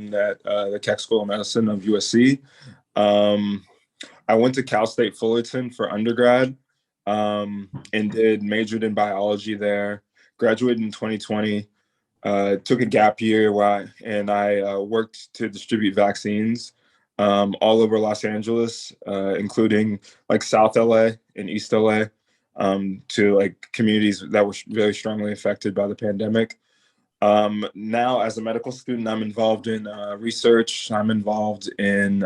student at the Keck School of Medicine of USC. I went to Cal State Fullerton for undergrad and majored in biology there. Graduated in 2020. Took a gap year and I worked to distribute vaccines all over Los Angeles, including like South LA and East LA, to like communities that were very strongly affected by the pandemic. Now, as a medical student, I'm involved in research. I'm involved in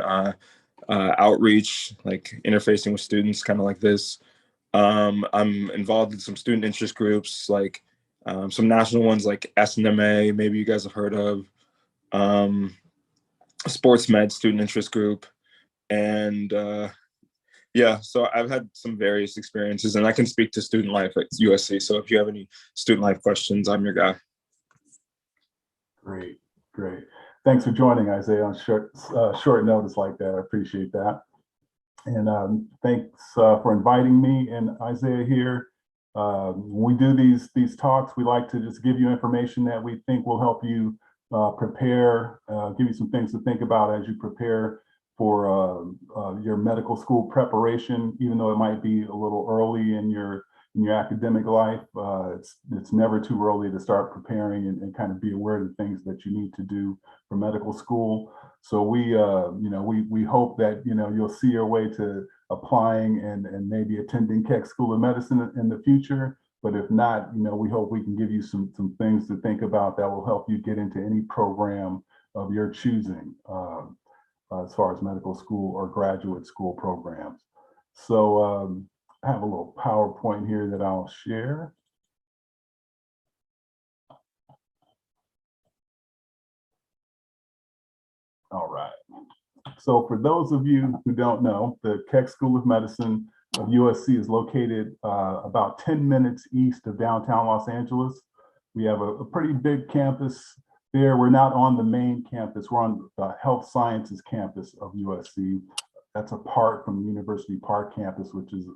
outreach, like interfacing with students, kind of like this. I'm involved in some student interest groups, like some national ones like SNMA, maybe you guys have heard of, Sports Med Student Interest Group. And yeah, so I've had some various experiences, and I can speak to student life at USC. So if you have any student life questions, I'm your guy. Great. Thanks for joining, Isaiah, on short notice like that. I appreciate that. And thanks for inviting me and Isaiah here. When we do these talks, we like to just give you information that we think will help you prepare, give you some things to think about as you prepare for your medical school preparation. Even though it might be a little early in your academic life, it's never too early to start preparing and kind of be aware of the things that you need to do for medical school. So we hope that you'll see your way to applying and maybe attending Keck School of Medicine in the future. But if not, we hope we can give you some things to think about that will help you get into any program of your choosing, as far as medical school or graduate school programs. So I have a little PowerPoint here that I'll share. All right. So for those of you who don't know, the Keck School of Medicine of USC is located about 10 minutes east of downtown Los Angeles. We have a pretty big campus there. We're not on the main campus. We're on the Health Sciences campus of USC. That's apart from the University Park campus, which is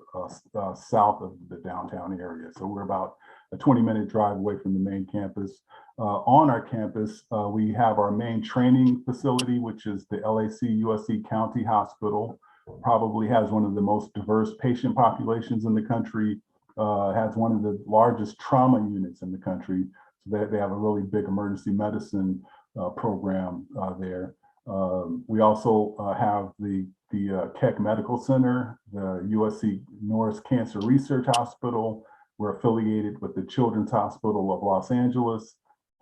south of the downtown area. So we're about a 20-minute drive away from the main campus. On our campus, we have our main training facility, which is the LAC USC County Hospital. Probably has one of the most diverse patient populations in the country, has one of the largest trauma units in the country. So they have a really big emergency medicine program there. We also have the Keck Medical Center, the USC Norris Cancer Research Hospital. We're affiliated with the Children's Hospital of Los Angeles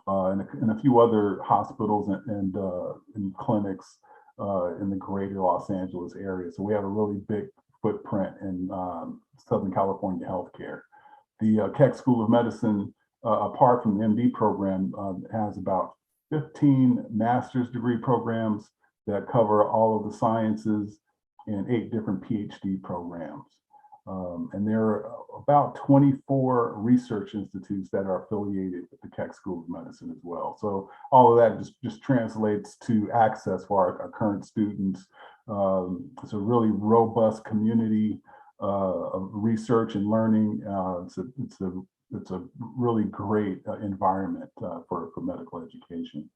and a few other hospitals and clinics in the greater Los Angeles area. So we have a really big footprint in Southern California healthcare. The Keck School of Medicine, apart from the MD program, has about 15 master's degree programs that cover all of the sciences and 8 different PhD programs. And there are about 24 research institutes that are affiliated with the Keck School of Medicine as well. So all of that just translates to access for our current students. It's a really robust community of research and learning. It's a really great environment for medical education.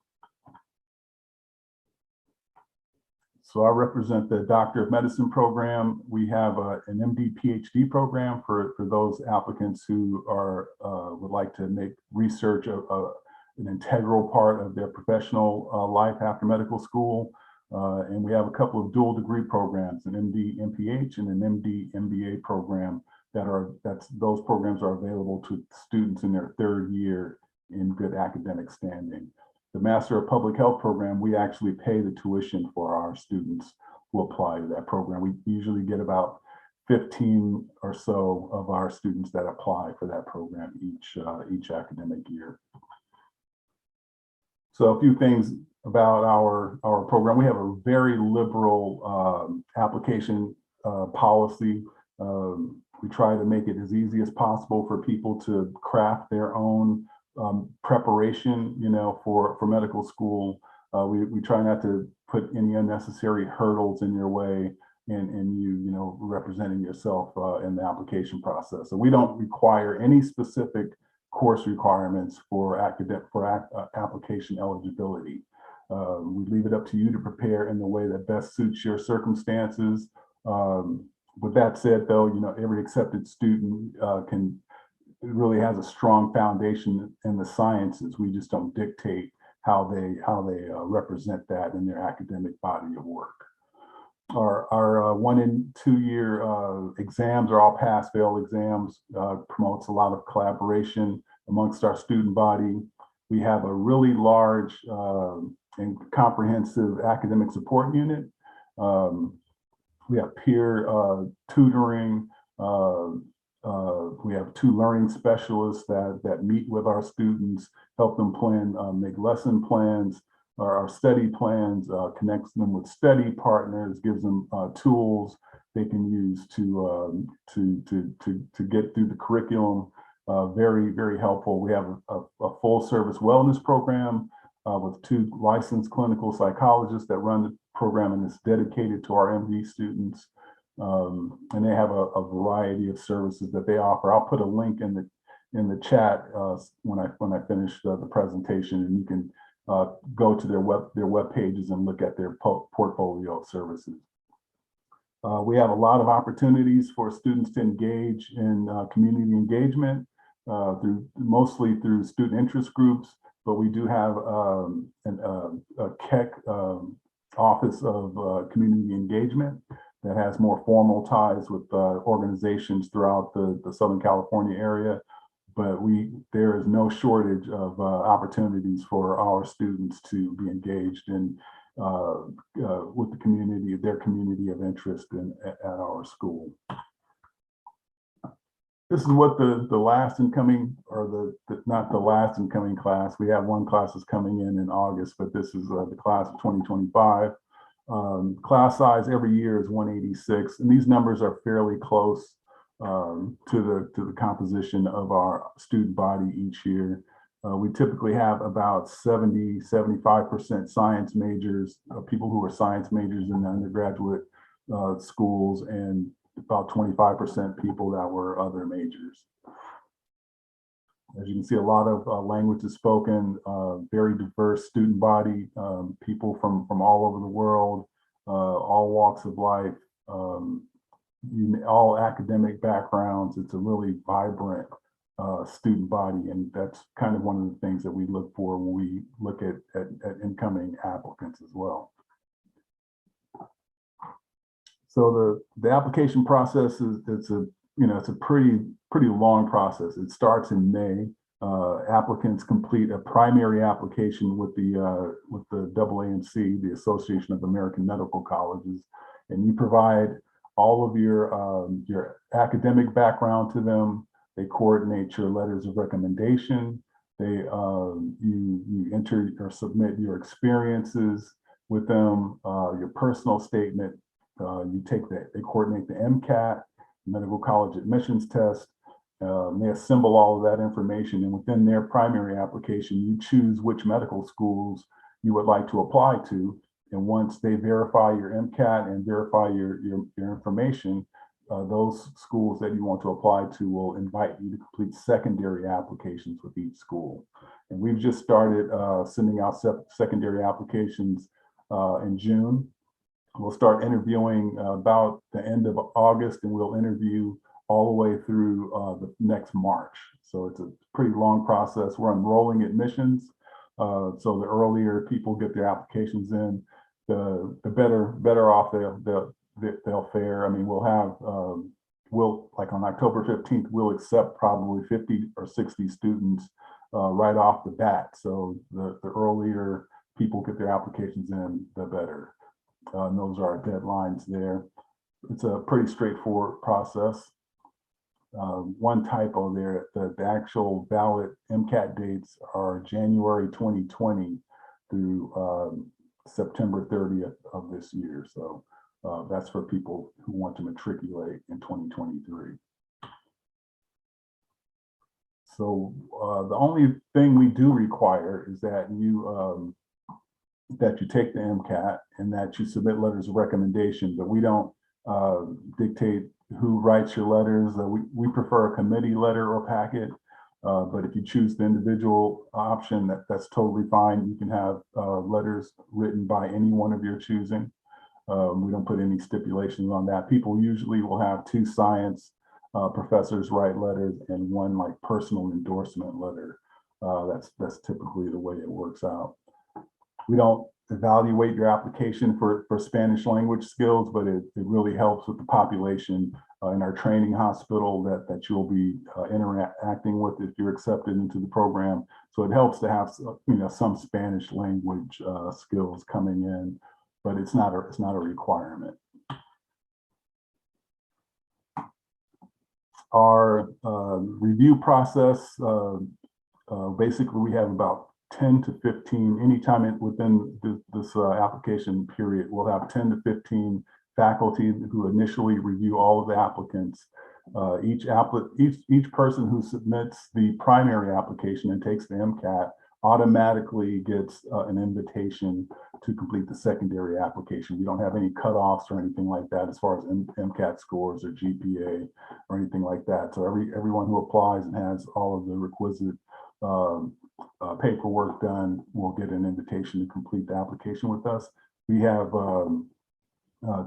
So I represent the Doctor of Medicine program. We have an MD PhD program for those applicants who would like to make research an integral part of their professional life after medical school. And we have a couple of dual degree programs, an MD MPH and an MD MBA program those programs are available to students in their 3rd year in good academic standing. The Master of Public Health program, we actually pay the tuition for our students who apply to that program. We usually get about 15 or so of our students that apply for that program each academic year. So a few things about our program. We have a very liberal application policy. We try to make it as easy as possible for people to craft their own preparation, for medical school. We try not to put any unnecessary hurdles in your way and you representing yourself in the application process. So we don't require any specific course requirements for application eligibility. We leave it up to you to prepare in the way that best suits your circumstances. With that said, though, every accepted student really has a strong foundation in the sciences. We just don't dictate how they represent that in their academic body of work. Our 1 and 2 year exams are all pass-fail exams, promotes a lot of collaboration amongst our student body. We have a really large and comprehensive academic support unit. We have peer tutoring. We have 2 learning specialists that meet with our students, help them plan, make lesson plans, our study plans, connects them with study partners, gives them tools they can use to get through the curriculum. Very, very helpful. We have a full service wellness program with 2 licensed clinical psychologists that run the program, and it's dedicated to our MD students. And they have a variety of services that they offer. I'll put a link in the chat when I finish the presentation, and you can go to their web pages and look at their portfolio of services. We have a lot of opportunities for students to engage in community engagement mostly through student interest groups, but we do have a Keck Office of Community Engagement that has more formal ties with organizations throughout the Southern California area. But there is no shortage of opportunities for our students to be engaged in with the community, their community of interest at our school. This is what the last incoming, or not the last incoming class. We have 1 class is coming in August, but this is the class of 2025. Class size every year is 186, and these numbers are fairly close to the composition of our student body each year. We typically have about 75% science majors, people who are science majors in the undergraduate schools, and about 25% people that were other majors. As you can see, a lot of languages spoken, very diverse student body, people from all over the world, all walks of life, all academic backgrounds. It's a really vibrant student body, and that's kind of one of the things that we look for when we look at incoming applicants as well. So the application process it's a pretty long process. It starts in May. Applicants complete a primary application with the AAMC, the Association of American Medical Colleges, and you provide all of your academic background to them. They coordinate your letters of recommendation. You enter or submit your experiences with them, your personal statement. They coordinate the Mcat, medical college admissions test. They assemble all of that information, and within their primary application, you choose which medical schools you would like to apply to. And once they verify your Mcat and verify your information, those schools that you want to apply to will invite you to complete secondary applications with each school. And we've just started sending out secondary applications in June. We'll start interviewing about the end of August, and we'll interview all the way through the next March. So it's a pretty long process. We're enrolling admissions. So the earlier people get their applications in, the better off they'll fare. I mean, like on October 15th, we'll accept probably 50 or 60 students right off the bat. So the earlier people get their applications in, the better. And those are our deadlines there. It's a pretty straightforward process. One typo there, the actual ballot MCAT dates are January 2020 through September 30th of this year. So that's for people who want to matriculate in 2023. So the only thing we do require is that you take the MCAT and that you submit letters of recommendation, but we don't dictate who writes your letters. We prefer a committee letter or packet. But if you choose the individual option, that's totally fine. You can have letters written by any one of your choosing. We don't put any stipulations on that. People usually will have 2 science professors write letters and 1 like personal endorsement letter. That's typically the way it works out. We don't evaluate your application for Spanish language skills, but it really helps with the population in our training hospital that you'll be interacting with if you're accepted into the program. So it helps to have some Spanish language skills coming in, but it's not a requirement. Our review process, basically we have about 10 to 15, anytime within this application period, we'll have 10 to 15 faculty who initially review all of the applicants. Each person who submits the primary application and takes the Mcat automatically gets an invitation to complete the secondary application. We don't have any cutoffs or anything like that as far as Mcat scores or GPA or anything like that. So everyone who applies and has all of the requisite paperwork done will get an invitation to complete the application with us. We have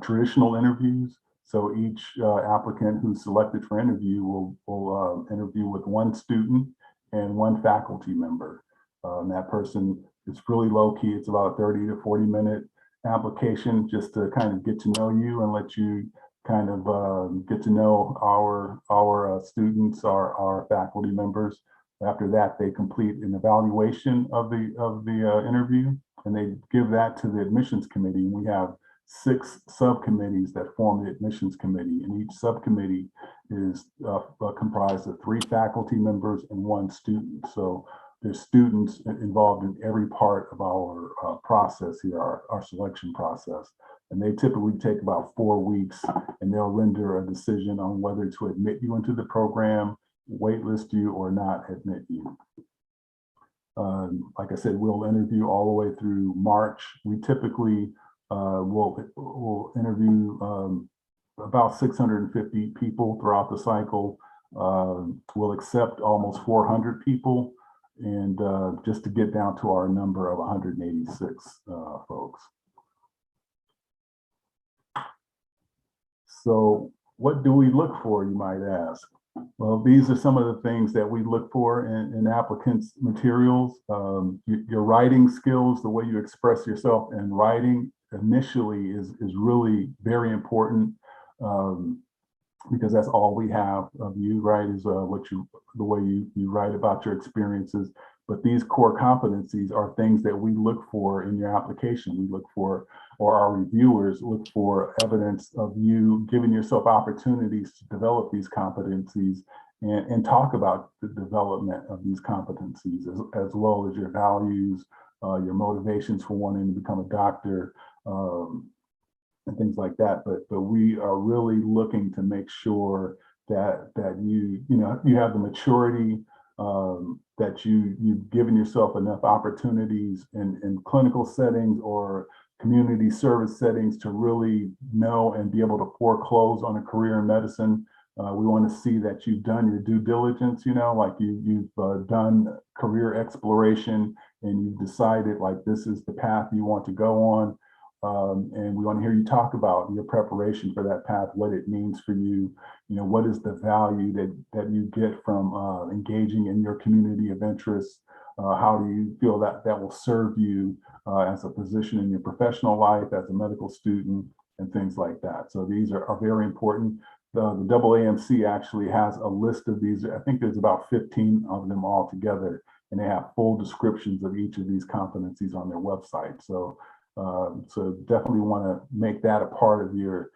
traditional interviews. So each applicant who's selected for interview will interview with 1 student and 1 faculty member. And that person is really low key. It's about a 30 to 40 minute application just to kind of get to know you and let you kind of get to know our students, our faculty members. After that, they complete an evaluation of the interview, and they give that to the admissions committee. We have 6 subcommittees that form the admissions committee, and each subcommittee is comprised of 3 faculty members and 1 student. So there's students involved in every part of our process here, our selection process. And they typically take about 4 weeks, and they'll render a decision on whether to admit you into the program, waitlist you, or not admit you. Like I said, we'll interview all the way through March. We typically will interview about 650 people throughout the cycle. We'll accept almost 400 people, and just to get down to our number of 186 folks. So what do we look for, you might ask? Well, these are some of the things that we look for in applicants' materials. Your writing skills, the way you express yourself in writing initially is really very important, because that's all we have of you, right? Is the way you write about your experiences. But these core competencies are things that we look for in your application. We look for, or our reviewers look for, evidence of you giving yourself opportunities to develop these competencies and talk about the development of these competencies, as well as your values, your motivations for wanting to become a doctor, and things like that. But we are really looking to make sure that you have the maturity, that you've given yourself enough opportunities in clinical settings or community service settings to really know and be able to foreclose on a career in medicine. We want to see that you've done your due diligence, like you've done career exploration and you've decided like this is the path you want to go on. And we want to hear you talk about your preparation for that path, what it means for you, what is the value that you get from engaging in your community of interest. How do you feel that will serve you as a physician in your professional life, as a medical student, and things like that. So these are very important. The AAMC actually has a list of these. I think there's about 15 of them all together, and they have full descriptions of each of these competencies on their website. So definitely want to make that a part of your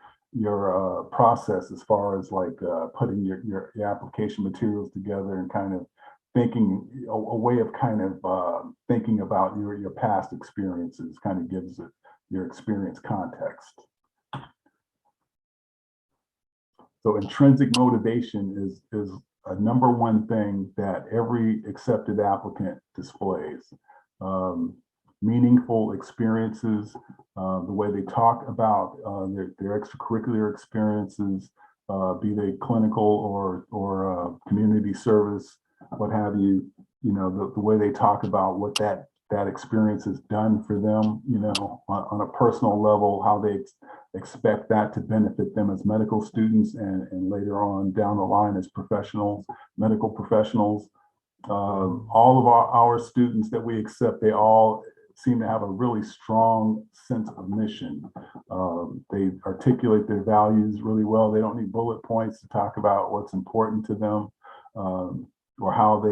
process as far as like putting your application materials together and kind of thinking a way of kind of thinking about your past experiences, kind of gives it your experience context. So intrinsic motivation is a #1 thing that every accepted applicant displays. Meaningful experiences, the way they talk about their extracurricular experiences, be they clinical or community service, what have you, the way they talk about what that experience has done for them, on a personal level, how they expect that to benefit them as medical students and later on down the line as professionals, medical professionals. All of our students that we accept, they all seem to have a really strong sense of mission. They articulate their values really well. They don't need bullet points to talk about what's important to them, or how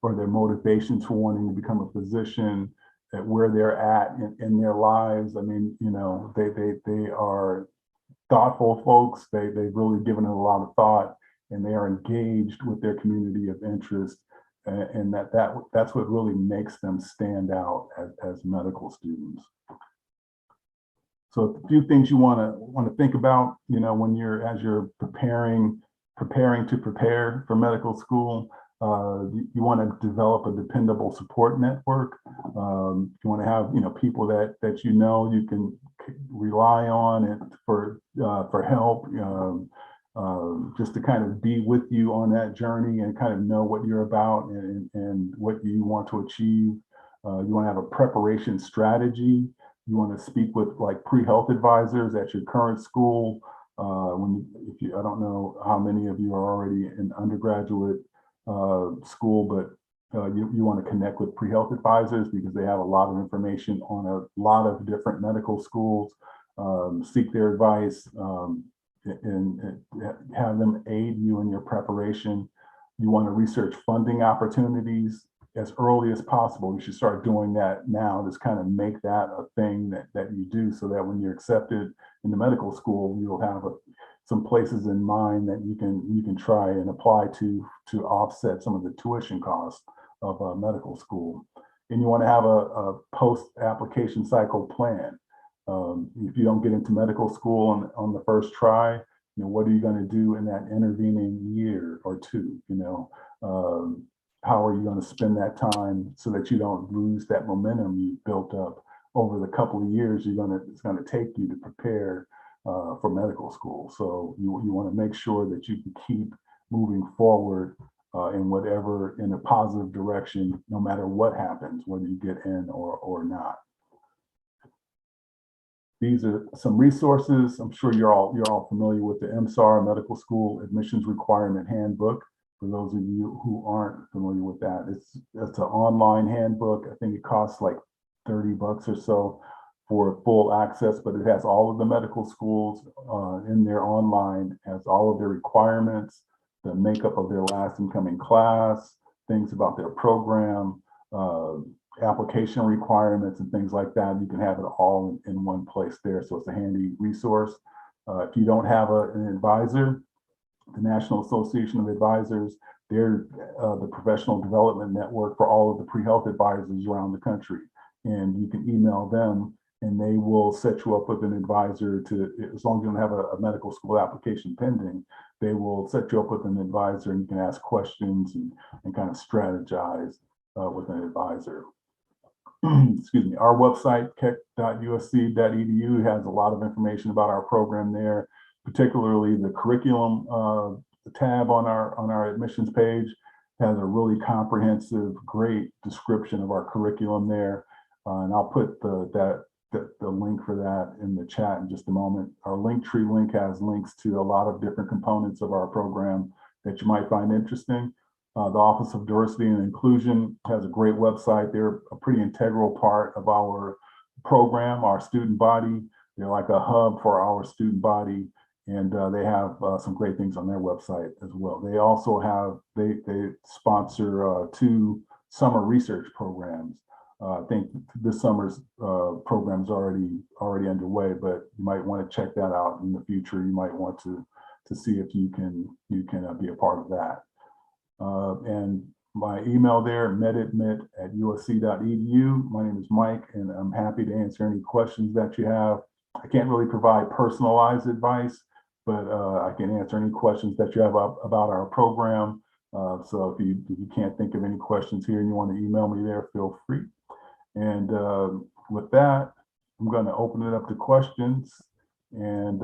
or their motivations for wanting to become a physician, at where they're at in their lives. I mean, they are thoughtful folks. They've really given it a lot of thought, and they are engaged with their community of interest. And that's what really makes them stand out as medical students. So a few things you want to think about, when as you're preparing to prepare for medical school. You want to develop a dependable support network. You want to have people that you can rely on and for help, just to kind of be with you on that journey and kind of know what you're about and what you want to achieve. You want to have a preparation strategy. You want to speak with like pre-health advisors at your current school. I don't know how many of you are already in undergraduate school, but you want to connect with pre-health advisors because they have a lot of information on a lot of different medical schools. Seek their advice and have them aid you in your preparation. You want to research funding opportunities as early as possible. You should start doing that now. Just kind of make that a thing that you do, so that when you're accepted in the medical school, you'll have some places in mind that you can try and apply to offset some of the tuition costs of medical school. And you want to have a post-application cycle plan. If you don't get into medical school on the first try, what are you going to do in that intervening year or two? How are you going to spend that time so that you don't lose that momentum you built up over the couple of years it's going to take you to prepare for medical school? So you want to make sure that you can keep moving forward in a positive direction, no matter what happens, whether you get in or not. These are some resources. I'm sure you're all familiar with the MSAR Medical School Admissions Requirement Handbook. For those of you who aren't familiar with that, it's an online handbook. I think it costs like $30 or so for full access, but it has all of the medical schools in there online, has all of their requirements, the makeup of their last incoming class, things about their program, application requirements and things like that. You can have it all in one place there. So it's a handy resource. If you don't have an advisor, the National Association of Advisors, they're the professional development network for all of the pre-health advisors around the country. And you can email them and they will set you up with an advisor as long as you don't have a medical school application pending, they will set you up with an advisor and you can ask questions and kind of strategize with an advisor. Excuse me. Our website, keck.usc.edu, has a lot of information about our program there, particularly the curriculum tab on our admissions page has a really comprehensive, great description of our curriculum there. And I'll put the link for that in the chat in just a moment. Our Linktree link has links to a lot of different components of our program that you might find interesting. The Office of Diversity and Inclusion has a great website. They're a pretty integral part of our program, our student body. They're like a hub for our student body, and they have some great things on their website as well. They also have, they sponsor 2 summer research programs. I think this summer's program is already underway, but you might want to check that out in the future. You might want to see if you can be a part of that. And my email there, medadmit@usc.edu. My name is Mike, and I'm happy to answer any questions that you have. I can't really provide personalized advice, but I can answer any questions that you have about our program. So if you can't think of any questions here and you want to email me there, feel free. And with that, I'm going to open it up to questions, and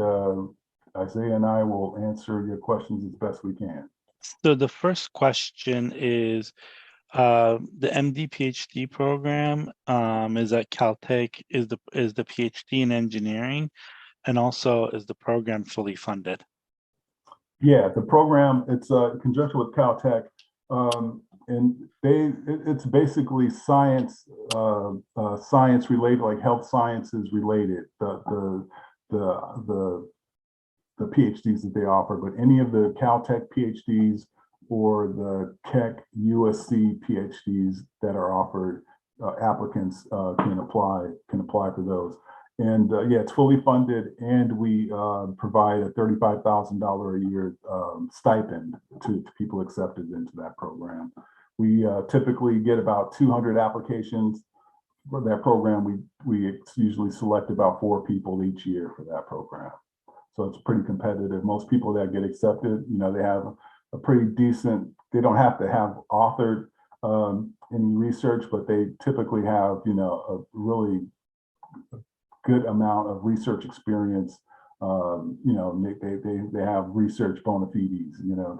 Isaiah and I will answer your questions as best we can. So the first question is, the MD PhD program is at Caltech. Is the PhD in engineering, and also is the program fully funded? Yeah, the program, it's in conjunction with Caltech, and it's basically science, science related, like health sciences related. The PhDs that they offer, but any of the Caltech PhDs or the Keck USC PhDs that are offered, applicants can apply for those. And yeah, it's fully funded, and we provide a $35,000 a year stipend to people accepted into that program. We typically get about 200 applications for that program. We usually select about 4 people each year for that program. So it's pretty competitive. Most people that get accepted, you know, they have a pretty decent, they don't have to have authored any research, but they typically have, you know, a really good amount of research experience. You know, they have research bona fides, you know,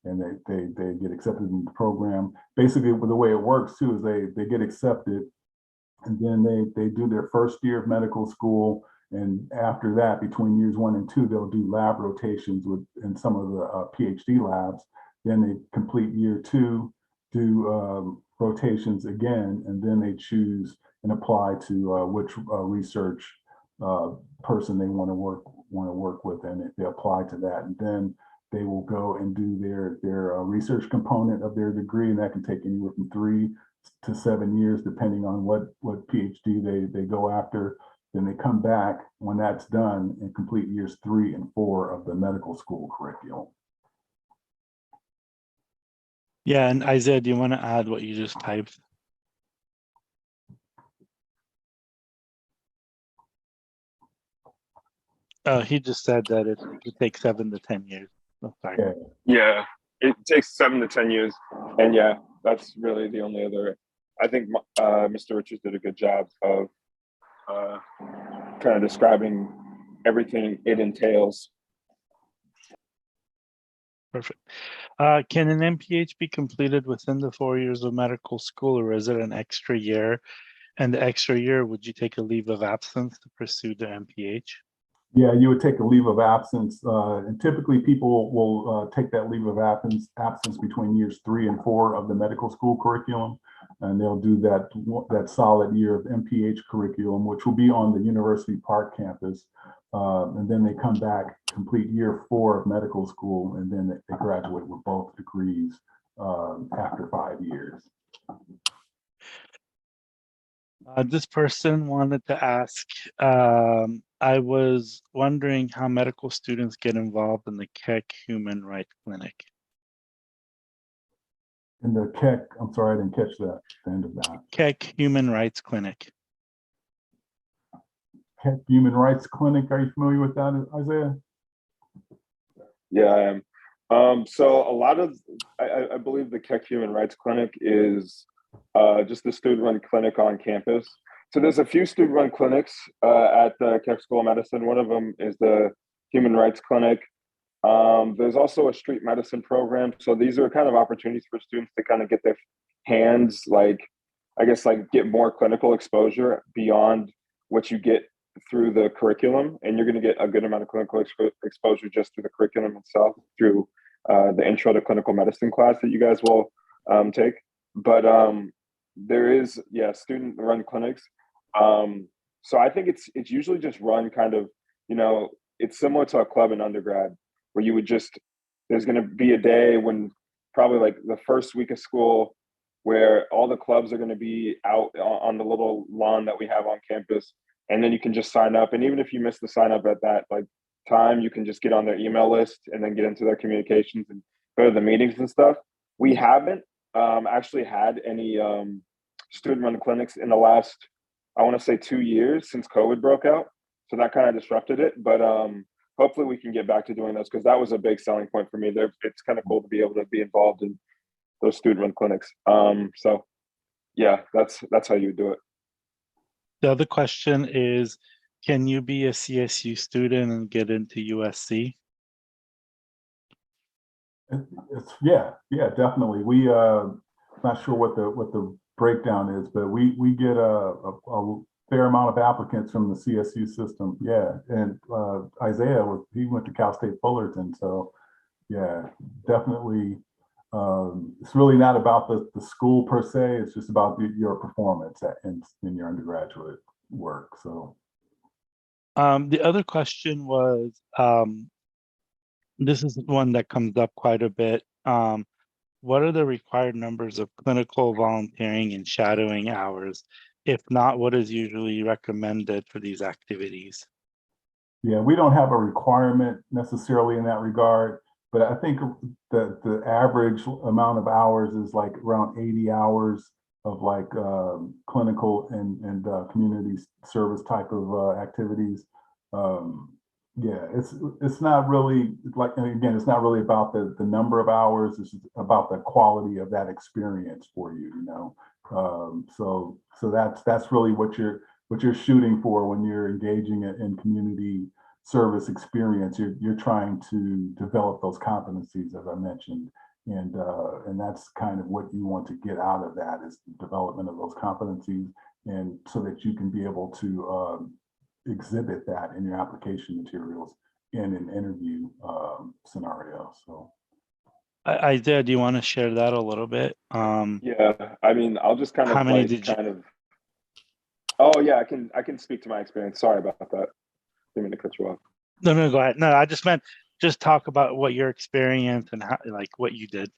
and they get accepted in the program. Basically, the way it works too is they get accepted, and then they do their first year of medical school. And after that, between years 1 and 2, they'll do lab rotations in some of the PhD labs. Then they complete year 2, do rotations again, and then they choose and apply to which research person they want to work with, and they apply to that. And then they will go and do their research component of their degree, and that can take anywhere from 3 to 7 years, depending on what PhD they go after. Then they come back when that's done and complete years 3 and 4 of the medical school curriculum. Yeah, and Isaiah, do you want to add what you just typed? He just said that it could take 7 to 10 years. Oh, sorry. Yeah. Yeah, it takes 7 to 10 years, and yeah, that's really the only other. I think Mr. Richards did a good job of kind of describing everything it entails. Perfect. Can an MPH be completed within the 4 years of medical school, or is it an extra year? And the extra year, would you take a leave of absence to pursue the MPH? Yeah, you would take a leave of absence, and typically people will take that leave of absence between years 3 and 4 of the medical school curriculum, and they'll do that solid year of MPH curriculum, which will be on the University Park campus, and then they come back, complete year 4 of medical school, and then they graduate with both degrees after 5 years. This person wanted to ask, I was wondering how medical students get involved in the Keck Human Rights Clinic. In the Keck, I'm sorry, I didn't catch that, the end of that. Keck Human Rights Clinic. Keck Human Rights Clinic, are you familiar with that, Isaiah? Yeah, I am. So a lot of, I believe the Keck Human Rights Clinic is just a student-run clinic on campus. So there's a few student-run clinics at the Keck School of Medicine. One of them is the Human Rights Clinic. There's also a street medicine program. So these are kind of opportunities for students to kind of get their hands, like, I guess, like get more clinical exposure beyond what you get through the curriculum. And you're going to get a good amount of clinical exposure just through the curriculum itself, through the intro to clinical medicine class that you guys will take. But there is, yeah, student run clinics. So I think it's usually just run kind of, you know, it's similar to a club in undergrad, where you would just, there's going to be a day when probably like the first week of school where all the clubs are going to be out on the little lawn that we have on campus. And then you can just sign up. And even if you miss the sign up at that like time, you can just get on their email list and then get into their communications and go to the meetings and stuff. We haven't actually had any student run clinics in the last, I want to say 2 years since COVID broke out. So that kind of disrupted it. But hopefully we can get back to doing those, because that was a big selling point for me. It's kind of cool to be able to be involved in those student run clinics. So yeah, that's how you do it. The other question is, can you be a CSU student and get into USC? Yeah, definitely. We not sure what the breakdown is, but we get a fair amount of applicants from the CSU system. Yeah, and Isaiah he went to Cal State Fullerton, so yeah, definitely. It's really not about the school per se. It's just about your performance in your undergraduate work. So The other question was, this is one that comes up quite a bit. What are the required numbers of clinical volunteering and shadowing hours? If not, what is usually recommended for these activities? yeah, we don't have a requirement necessarily in that regard, but I think the average amount of hours is like around 80 hours of like clinical and community service type of activities. Um, yeah, it's not really like, and again, it's not really about the number of hours. It's about the quality of that experience for you, you know. So that's really what you're shooting for when you're engaging in community service experience. You're trying to develop those competencies, as I mentioned, and that's kind of what you want to get out of that is the development of those competencies, and so that you can be able to exhibit that in your application materials in an interview scenario. So Isaiah, do you want to share that a little bit? Yeah, I mean, I'll just kind How of many like did you? kind of. Oh yeah, I can speak to my experience. Sorry about that. Didn't mean to cut you off. No, go ahead. No, I just meant just talk about what your experience and how, like, what you did.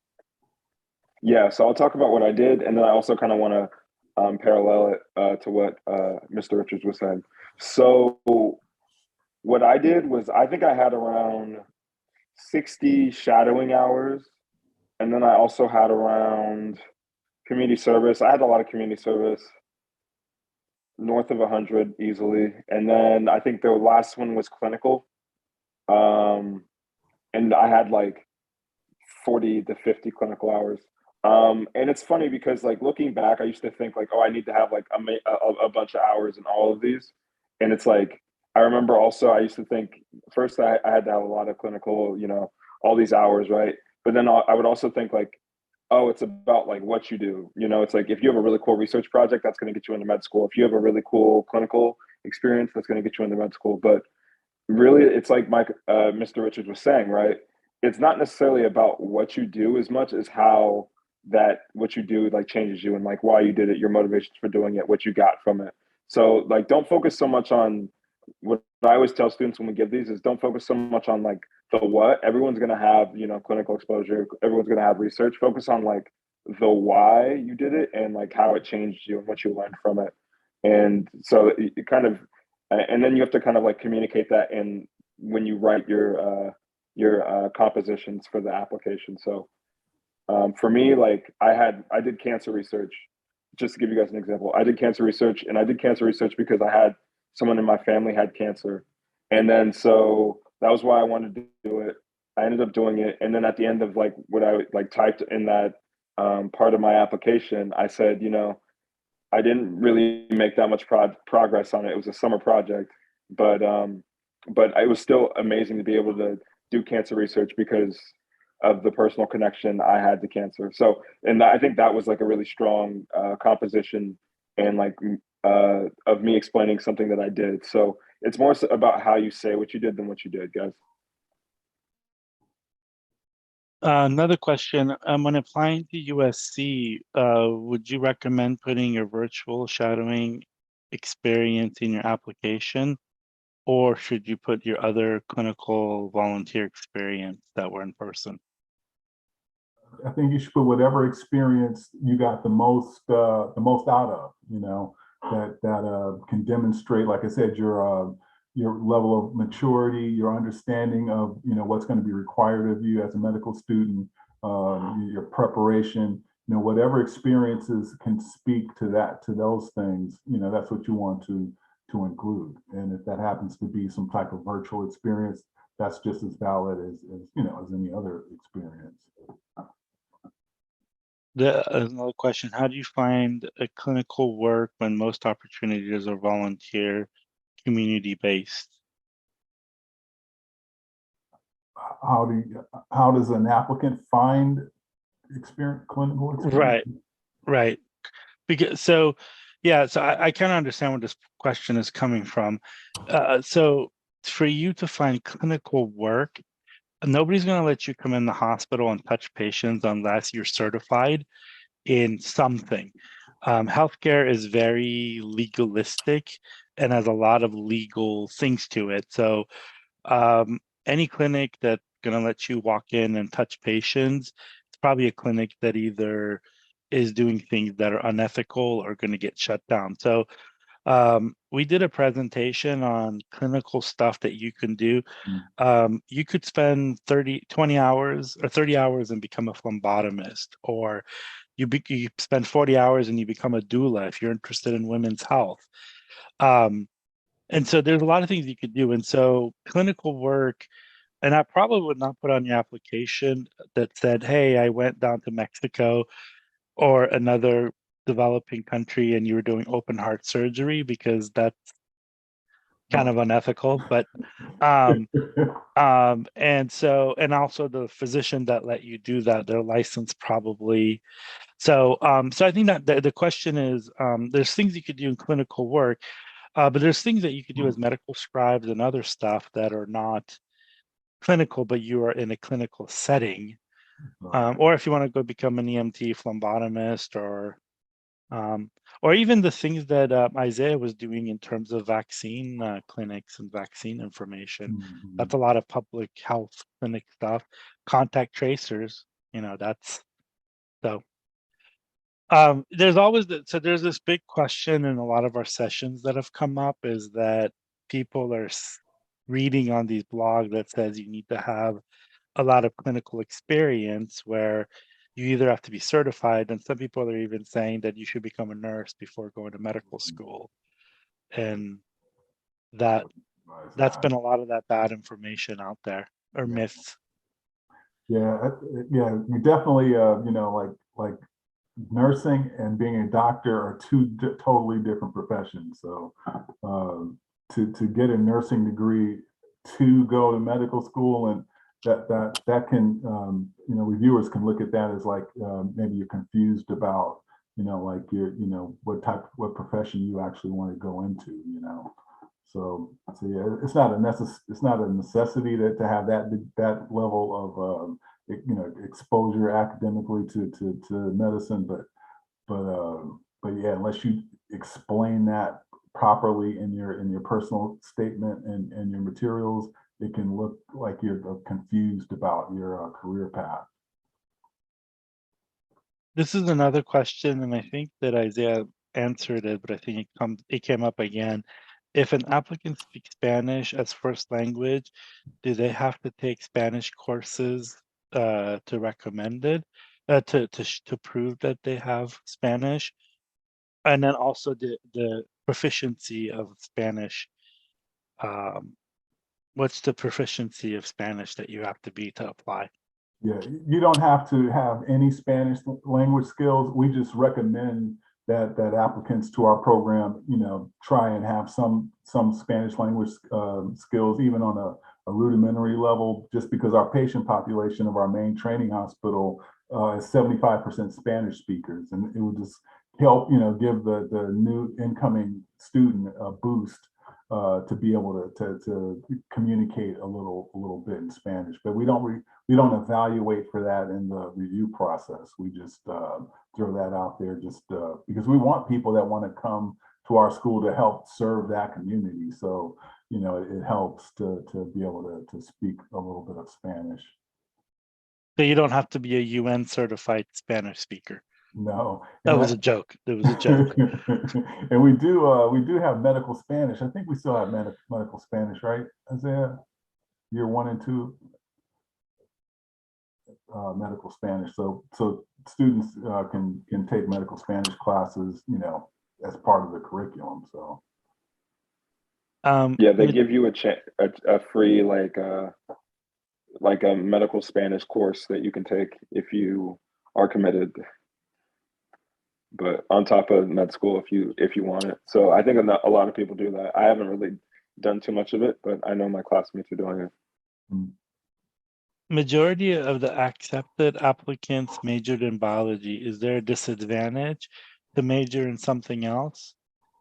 Yeah, so I'll talk about what I did, and then I also kind of want to parallel it to what Mr. Richards was saying. So what I did was I think I had around 60 shadowing hours, and then I also had around community service. I had a lot of community service, north of 100 easily, and then I think the last one was clinical, um, and I had like 40 to 50 clinical hours. And it's funny because like looking back, I used to think like, oh, I need to have like a bunch of hours in all of these. And it's like, I remember also I used to think first I had to have a lot of clinical, you know, all these hours, right? But then I would also think like, oh, it's about like what you do. You know, it's like if you have a really cool research project, that's going to get you into med school. If you have a really cool clinical experience, that's going to get you into med school. But really, it's like Mr. Richards was saying, right? It's not necessarily about what you do as much as how that what you do like changes you and like why you did it, your motivations for doing it, what you got from it. So like don't focus so much on what I always tell students when we give these is don't focus so much on like the what. Everyone's gonna have, you know, clinical exposure, everyone's gonna have research. Focus on like the why you did it and like how it changed you and what you learned from it. And so it kind of and then you have to kind of like communicate that in when you write your compositions for the application. So for me, like I did cancer research. Just to give you guys an example, I did cancer research, and I did cancer research because I had someone in my family had cancer, and then so that was why I wanted to do it. I ended up doing it, and then at the end of like what I like typed in that part of my application, I said, you know, I didn't really make that much progress on it. It was a summer project, but but it was still amazing to be able to do cancer research because of the personal connection I had to cancer. So, and I think that was like a really strong composition and like of me explaining something that I did. So it's more about how you say what you did than what you did, guys. Another question, when applying to USC, would you recommend putting your virtual shadowing experience in your application, or should you put your other clinical volunteer experience that were in person? I think you should put whatever experience you got the most out of, you know, that can demonstrate, like I said, your level of maturity, your understanding of, you know, what's going to be required of you as a medical student, your preparation, you know, whatever experiences can speak to that, to those things, you know, that's what you want to include. And if that happens to be some type of virtual experience, that's just as valid as you know, as any other experience. Another question, how do you find a clinical work when most opportunities are volunteer, community-based? how does an applicant find clinical experience? Right. Because so I kind of understand where this question is coming from. So for you to find clinical work, nobody's going to let you come in the hospital and touch patients unless you're certified in something. Healthcare is very legalistic and has a lot of legal things to it. So any clinic that's going to let you walk in and touch patients, it's probably a clinic that either is doing things that are unethical or going to get shut down. So we did a presentation on clinical stuff that you can do. You could spend 20 hours or 30 hours and become a phlebotomist, or you spend 40 hours and you become a doula if you're interested in women's health. And so there's a lot of things you could do. And so clinical work, and I probably would not put on your application that said, hey, I went down to Mexico or another developing country and you were doing open heart surgery, because that's kind of unethical. But and also the physician that let you do that, their license probably. So I think that the question is, there's things you could do in clinical work, but there's things that you could do as medical scribes and other stuff that are not clinical, but you are in a clinical setting. Or if you want to go become an EMT, phlebotomist, or even the things that Isaiah was doing in terms of vaccine clinics and vaccine information. That's a lot of public health clinic stuff. Contact tracers, that's so. There's always there's this big question in a lot of our sessions that have come up, is that people are reading on these blogs that says you need to have a lot of clinical experience, where you either have to be certified, and some people are even saying that you should become a nurse before going to medical school. And that's been a lot of that bad information out there, or myths. Yeah, you definitely, like nursing and being a doctor are two totally different professions. So to get a nursing degree to go to medical school, and that can, reviewers can look at that as like, maybe you're confused about, like what profession you actually want to go into, So yeah, it's not a necessity to have that level of exposure academically to medicine, but yeah, unless you explain that properly in your personal statement and your materials, it can look like you're confused about your career path. This is another question, and I think that Isaiah answered it, but I think it came up again. If an applicant speaks Spanish as first language, do they have to take Spanish courses to recommend it, to prove that they have Spanish? And then also the proficiency of Spanish. What's the proficiency of Spanish that you have to be to apply? Yeah, you don't have to have any Spanish language skills. We just recommend that applicants to our program, try and have some Spanish language skills, even on a rudimentary level, just because our patient population of our main training hospital is 75% Spanish speakers, and it will just help, give the new incoming student a boost to be able to communicate a little bit in Spanish. But we don't evaluate for that in the review process. We just throw that out there just because we want people that want to come to our school to help serve that community. So, it helps to be able to speak a little bit of Spanish. So you don't have to be a UN certified Spanish speaker. No, that was a joke. It was a joke. And we do have medical Spanish. I think we still have medical Spanish, right, Isaiah? Year 1 and 2, medical Spanish. So students can take medical Spanish classes, as part of the curriculum. So yeah, they give you a free like a medical Spanish course that you can take if you are committed. But on top of med school, if you want it. So I think a lot of people do that. I haven't really done too much of it, but I know my classmates are doing it. Majority of the accepted applicants majored in biology. Is there a disadvantage to major in something else?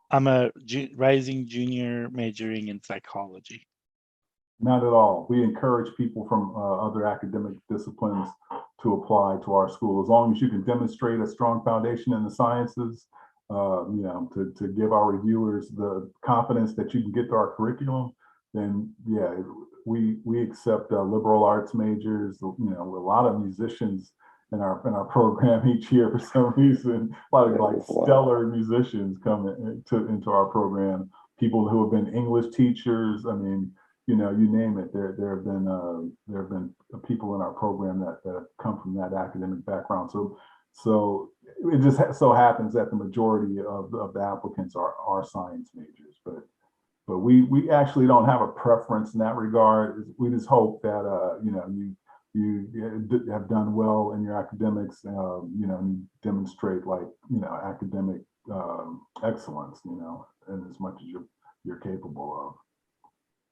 I'm a rising junior majoring in psychology. Not at all. We encourage people from other academic disciplines to apply to our school, as long as you can demonstrate a strong foundation in the sciences, to give our reviewers the confidence that you can get to our curriculum, then yeah, we accept liberal arts majors. A lot of musicians in our program each year for some reason. A lot of like stellar musicians come into our program. People who have been English teachers. I mean, you name it. There have been people in our program that have come from that academic background. So it just so happens that the majority of the applicants are science majors, but we actually don't have a preference in that regard. We just hope that you have done well in your academics, and demonstrate academic excellence, and as much as you're capable of.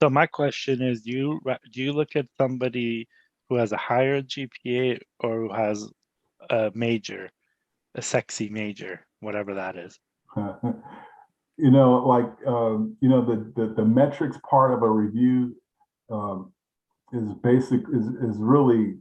So my question is, do you look at somebody who has a higher GPA or who has a major, a sexy major, whatever that is? The metrics part of a review is really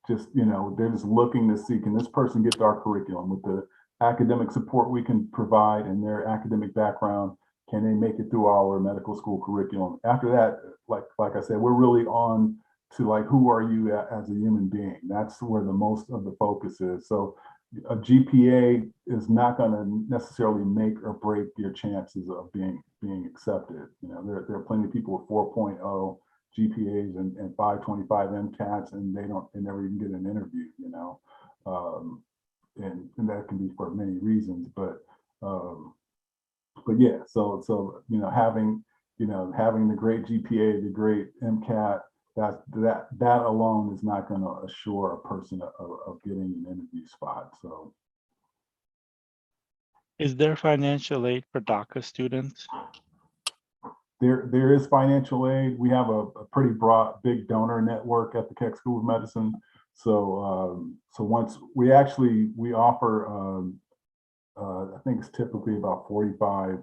just, they're just looking to see, can this person get to our curriculum with the academic support we can provide and their academic background? Can they make it through our medical school curriculum? After that, like I said, we're really on to who are you as a human being? That's where the most of the focus is. So a GPA is not going to necessarily make or break your chances of being accepted. There are plenty of people with 4.0 GPAs and 525 Mcats, and they never even get an interview. And that can be for many reasons, but yeah, so having the great GPA, the great MCAT, that alone is not going to assure a person of getting an interview spot. So, is there financial aid for DACA students? There is financial aid. We have a pretty big donor network at the Keck School of Medicine. So once we offer. I think it's typically about 45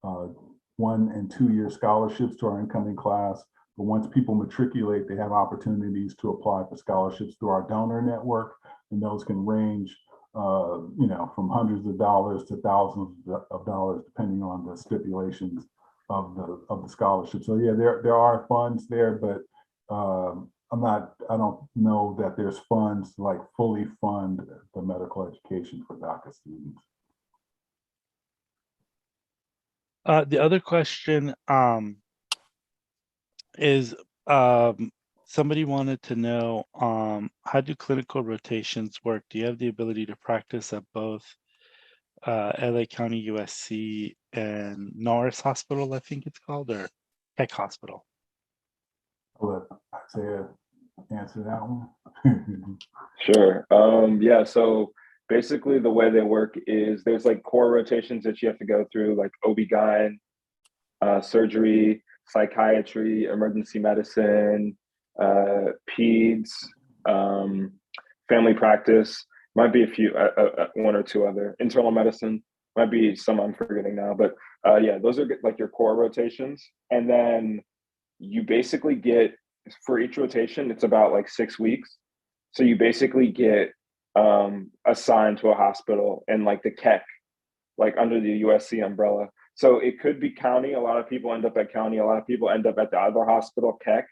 1- and 2-year scholarships to our incoming class. But once people matriculate, they have opportunities to apply for scholarships through our donor network, and those can range, from hundreds of dollars to thousands of dollars, depending on the stipulations of the scholarship. So yeah, there are funds there, but I don't know that there's funds to fully fund the medical education for DACA students. The other question is somebody wanted to know how do clinical rotations work? Do you have the ability to practice at both LA County USC and Norris Hospital, I think it's called, or Keck Hospital? I'll let Isaiah answer that one. Sure. Yeah, so basically the way they work is there's core rotations that you have to go through, like OB-GYN, surgery, psychiatry, emergency medicine, peds, family practice, might be a few, one or two other, internal medicine, might be some I'm forgetting now, but yeah, those are your core rotations. And then you basically get, for each rotation, it's about 6 weeks. So you basically get assigned to a hospital and the Keck, under the USC umbrella. So it could be county. A lot of people end up at county. A lot of people end up at the other hospital, Keck.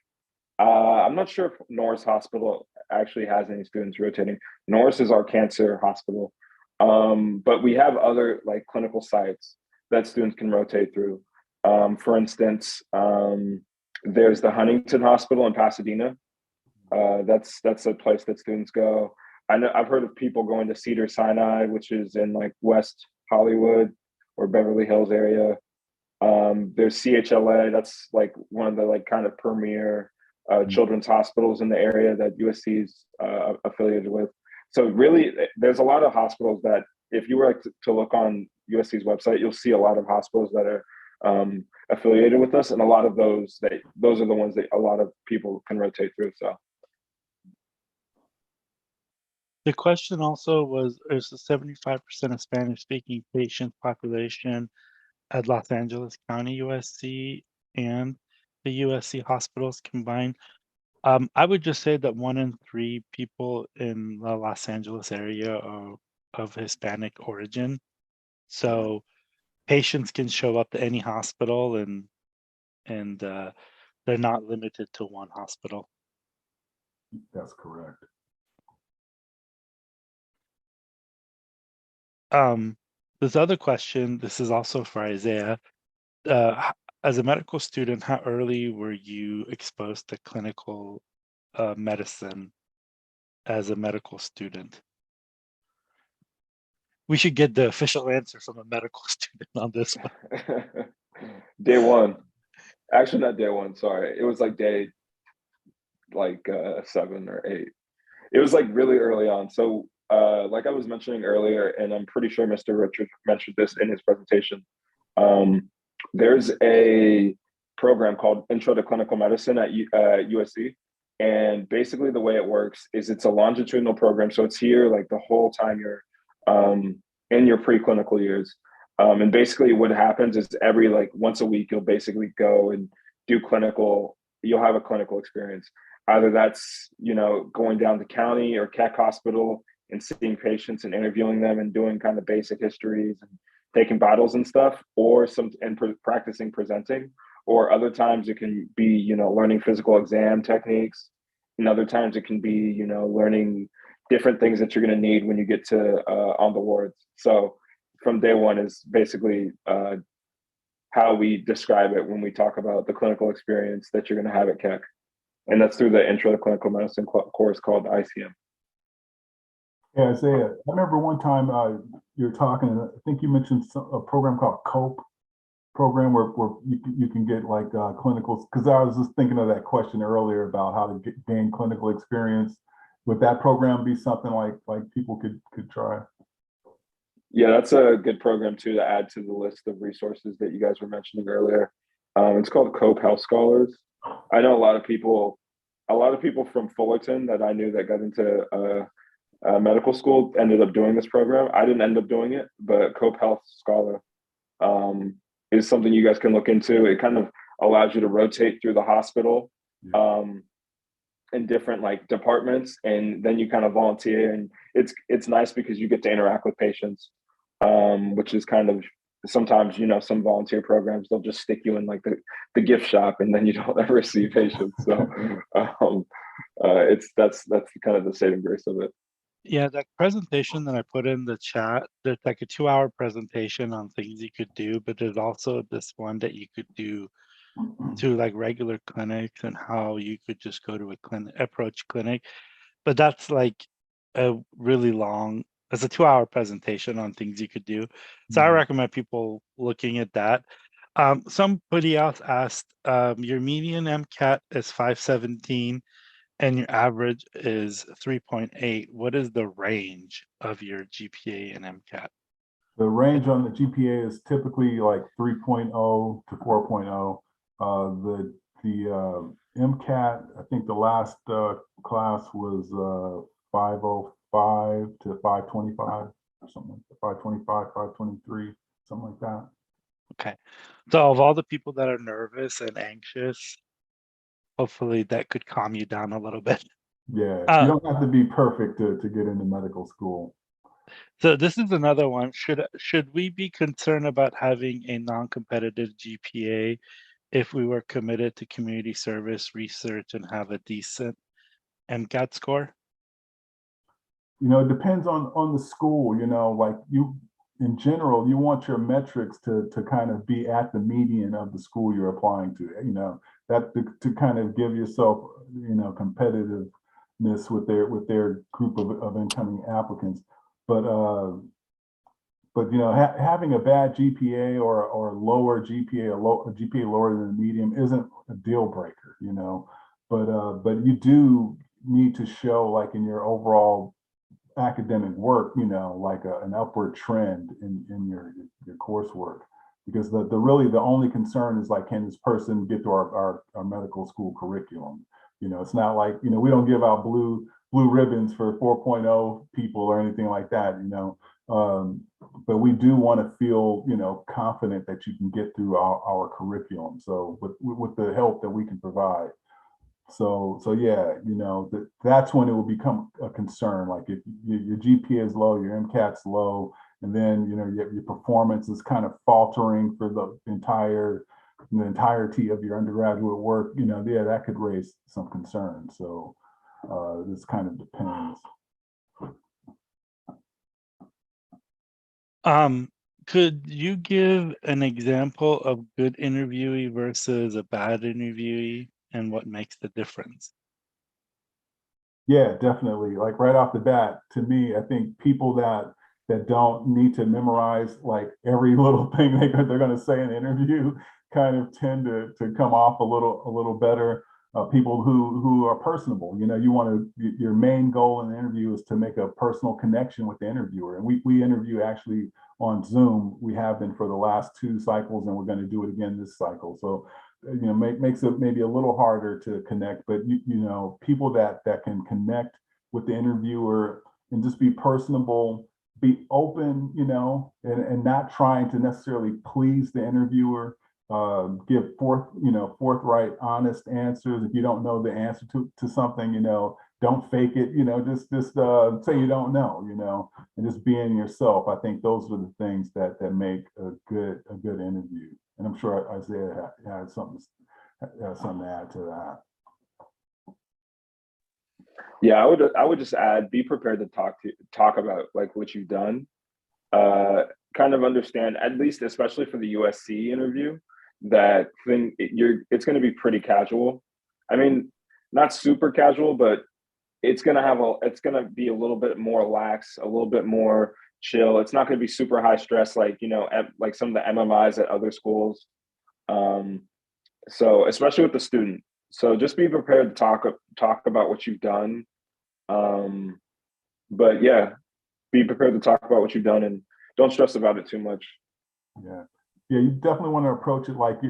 I'm not sure if Norris Hospital actually has any students rotating. Norris is our cancer hospital. But we have other clinical sites that students can rotate through. For instance, there's the Huntington Hospital in Pasadena. That's a place that students go. I've heard of people going to Cedars-Sinai, which is in West Hollywood or Beverly Hills area. There's CHLA. That's one of the kind of premier children's hospitals in the area that USC is affiliated with. So really, there's a lot of hospitals that, if you were to look on USC's website, you'll see a lot of hospitals that are affiliated with us, and a lot of those are the ones that a lot of people can rotate through. So The question also was, is the 75% of Spanish-speaking patient population at Los Angeles County USC and the USC hospitals combined? I would just say that 1 in 3 people in the Los Angeles area are of Hispanic origin. So patients can show up to any hospital and they're not limited to one hospital. That's correct. This other question, this is also for Isaiah. As a medical student, how early were you exposed to clinical medicine as a medical student? We should get the official answer from a medical student on this one. Day one. Actually, not day one. Sorry, it was like day 7 or 8. It was like really early on. So, like I was mentioning earlier, and I'm pretty sure Mr. Richard mentioned this in his presentation. There's a program called Intro to Clinical Medicine at USC. And basically the way it works is it's a longitudinal program. So it's here like the whole time you're in your preclinical years. And basically what happens is every like once a week, you'll basically go and do clinical, you'll have a clinical experience. Either that's, going down to county or Keck Hospital and seeing patients and interviewing them and doing kind of basic histories and taking vitals and stuff, or practicing presenting. Or other times it can be, learning physical exam techniques. And other times it can be, learning different things that you're going to need when you get to on the wards. So from day one is basically how we describe it when we talk about the clinical experience that you're going to have at Keck. And that's through the Intro to Clinical Medicine course called ICM. Yeah, Isaiah, I remember one time you were talking, I think you mentioned a program called COPE program where you can get like clinicals, because I was just thinking of that question earlier about how to gain clinical experience. Would that program be something like people could try? Yeah, that's a good program too to add to the list of resources that you guys were mentioning earlier. It's called COPE Health Scholars. I know a lot of people from Fullerton that I knew that got into medical school ended up doing this program. I didn't end up doing it, but COPE Health Scholar is something you guys can look into. It kind of allows you to rotate through the hospital in different like departments, and then you kind of volunteer, and it's nice because you get to interact with patients, which is kind of sometimes some volunteer programs they'll just stick you in like the gift shop and then you don't ever see patients. So that's kind of the saving grace of it. Yeah, that presentation that I put in the chat, there's like a 2-hour presentation on things you could do, but there's also this one that you could do to like regular clinics and how you could just go to approach clinic. But that's like a really long, it's a 2-hour presentation on things you could do. So I recommend people looking at that. Somebody else asked, your median MCAT is 517 and your average is 3.8. What is the range of your GPA and MCAT? The range on the GPA is typically like 3.0 to 4.0. The MCAT, I think the last class was 505 to 525 or something like that, 525, 523, something like that. Okay. So of all the people that are nervous and anxious, hopefully that could calm you down a little bit. Yeah, you don't have to be perfect to get into medical school. So this is another one. Should we be concerned about having a non-competitive GPA if we were committed to community service research and have a decent MCAT score? It depends on the school. Like in general, you want your metrics to kind of be at the median of the school you're applying to. That to kind of give yourself competitiveness with their group of incoming applicants. But having a bad GPA or lower GPA, a GPA lower than the median isn't a deal breaker. But you do need to show, like in your overall academic work, like an upward trend in your coursework, because the only concern is like, can this person get to our medical school curriculum? It's not like, we don't give out blue blue ribbons for 4.0 people or anything like that, but we do want to feel, confident that you can get through our curriculum. So with the help that we can provide. So yeah, that's when it will become a concern. Like if your GPA is low, your MCAT's low, and then your performance is kind of faltering for the entirety of your undergraduate work. Yeah, that could raise some concern. So this kind of depends. Could you give an example of good interviewee versus a bad interviewee and what makes the difference? Yeah, definitely. Like right off the bat, to me, I think people that don't need to memorize like every little thing they're going to say in the interview kind of tend to come off a little better. People who are personable. You want to, your main goal in the interview is to make a personal connection with the interviewer. And we interview actually on Zoom. We have been for the last 2 cycles, and we're going to do it again this cycle. So makes it maybe a little harder to connect, but people that can connect with the interviewer and just be personable, be open, and not trying to necessarily please the interviewer. Give forthright, honest answers. If you don't know the answer to something, don't fake it. Just say you don't know. And just being yourself. I think those are the things that make a good interview. And I'm sure Isaiah had something to add to that. Yeah, I would just add, be prepared to talk about like what you've done. Kind of understand, at least especially for the USC interview, that it's going to be pretty casual. I mean, not super casual, but it's going to be a little bit more lax, a little bit more chill. It's not going to be super high stress like like some of the MMIs at other schools. So especially with the student, so just be prepared to talk about what you've done. But yeah, be prepared to talk about what you've done and don't stress about it too much. Yeah, you definitely want to approach it like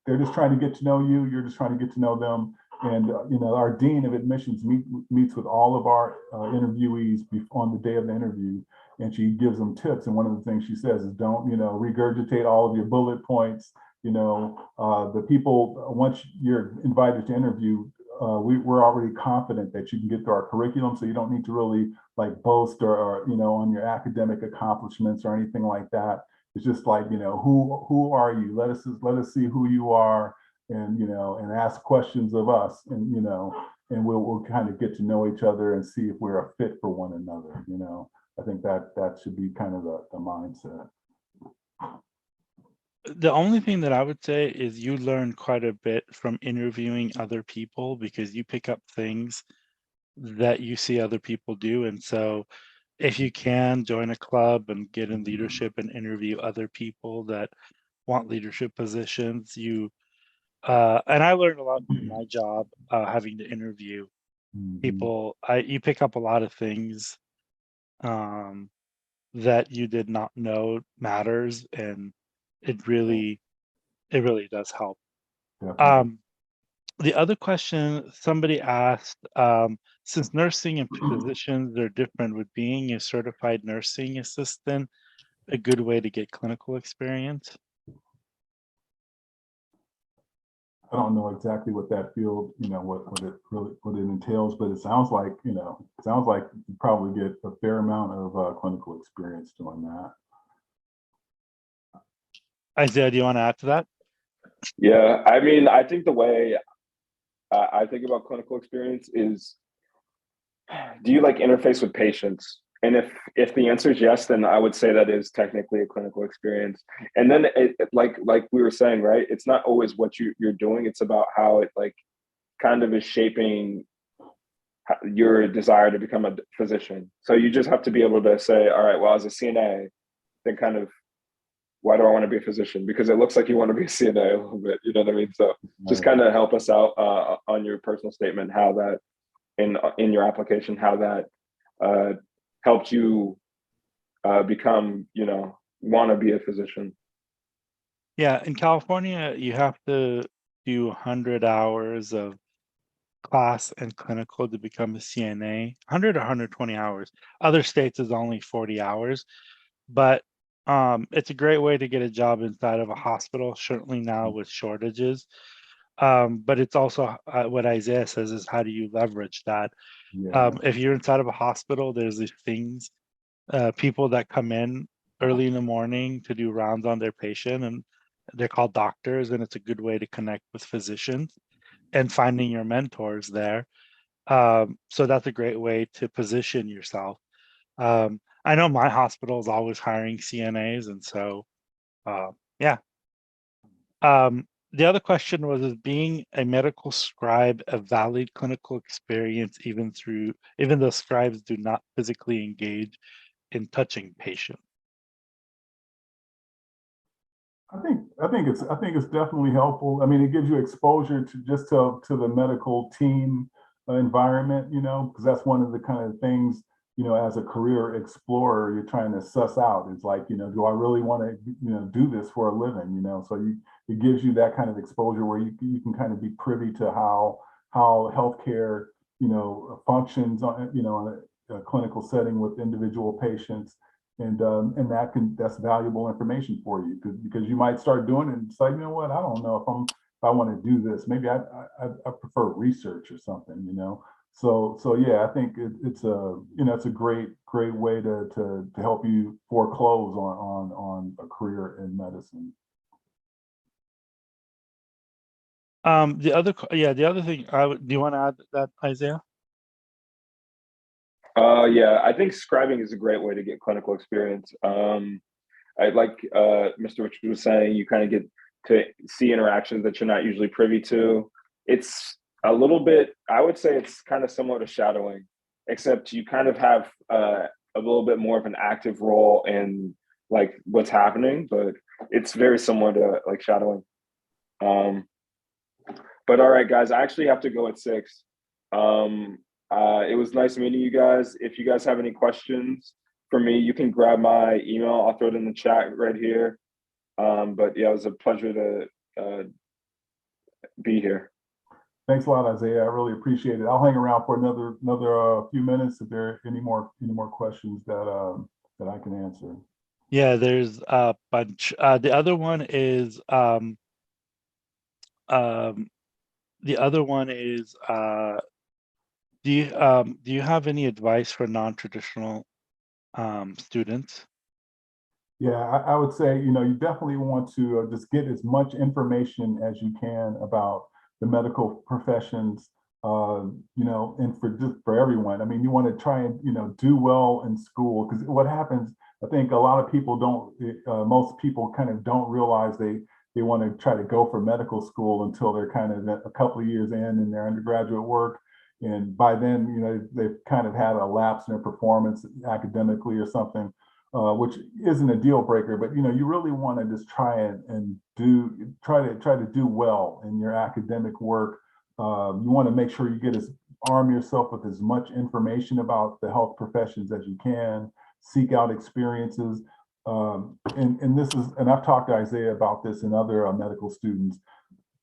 they're just trying to get to know you. You're just trying to get to know them. And our dean of admissions meets with all of our interviewees on the day of the interview, and she gives them tips. And one of the things she says is, don't regurgitate all of your bullet points. The people, once you're invited to interview, we're already confident that you can get through our curriculum, so you don't need to really like boast or on your academic accomplishments or anything like that. It's just like, who are you? Let us see who you are, and and ask questions of us, and and we'll kind of get to know each other and see if we're a fit for one another. I think that should be kind of the mindset. The only thing that I would say is you learn quite a bit from interviewing other people, because you pick up things that you see other people do. And so if you can join a club and get in leadership and interview other people that want leadership positions, and I learned a lot from my job, having to interview people. You pick up a lot of things that you did not know matters, and it really does help. Definitely. The other question somebody asked, since nursing and physicians are different, would being a certified nursing assistant a good way to get clinical experience? I don't know exactly what that field, what it entails, but it sounds like, you probably get a fair amount of clinical experience doing that. Isaiah, do you want to add to that? Yeah, I mean, I think the way I think about clinical experience is, do you like interface with patients? And if the answer is yes, then I would say that is technically a clinical experience. And then like we were saying, right? It's not always what you're doing. It's about how it like kind of is shaping your desire to become a physician. So you just have to be able to say, all right, well, as a CNA, then kind of, why do I want to be a physician? Because it looks like you want to be a CNA a little bit, you know what I mean? So just kind of help us out on your personal statement, how that in your application, how that helped you become, want to be a physician. Yeah, in California, you have to do 100 hours of class and clinical to become a CNA, 100 or 120 hours. Other states is only 40 hours, but it's a great way to get a job inside of a hospital, certainly now with shortages. But it's also what Isaiah says is how do you leverage that? Yeah. If you're inside of a hospital, there's these things, people that come in early in the morning to do rounds on their patient, and they're called doctors, and it's a good way to connect with physicians and finding your mentors there. So that's a great way to position yourself. I know my hospital is always hiring CNAs, and so yeah. The other question was, is being a medical scribe a valid clinical experience even though scribes do not physically engage in touching patients? I think it's definitely helpful. I mean, it gives you exposure to just to the medical team environment, you know, because that's one of the kind of things, you know, as a career explorer, you're trying to suss out. It's like, you know, do I really want to, you know, do this for a living, you know? So it gives you that kind of exposure where you can kind of be privy to how healthcare, you know, functions on, you know, in a clinical setting with individual patients. And that's valuable information for you because you might start doing it and it's like, you know what, I don't know if I want to do this. Maybe I prefer research or something, you know. So yeah, I think it's a, you know, it's a great way to help you foreclose on a career in medicine. The other thing do you want to add that, Isaiah? Yeah, I think scribing is a great way to get clinical experience. I like Mr. Richard was saying, you kind of get to see interactions that you're not usually privy to. It's a little bit, I would say it's kind of similar to shadowing, except you kind of have a little bit more of an active role in like what's happening, but it's very similar to like shadowing. But all right, guys, I actually have to go at 6. It was nice meeting you guys. If you guys have any questions for me, you can grab my email. I'll throw it in the chat right here. But yeah, it was a pleasure to be here. Thanks a lot, Isaiah. I really appreciate it. I'll hang around for another few minutes if there are any more questions that I can answer. Yeah, there's a bunch. The other one is do you have any advice for non-traditional students? Yeah, I would say, you know, you definitely want to just get as much information as you can about the medical professions, you know, and for everyone. I mean, you want to try and, you know, do well in school, because what happens, I think a lot of people most people kind of don't realize they want to try to go for medical school until they're kind of a couple of years in their undergraduate work. And by then, you know, they've kind of had a lapse in their performance academically or something. Which isn't a deal breaker, but you know, you really want to just try to do well in your academic work. You want to make sure you arm yourself with as much information about the health professions as you can. Seek out experiences, and I've talked to Isaiah about this and other medical students.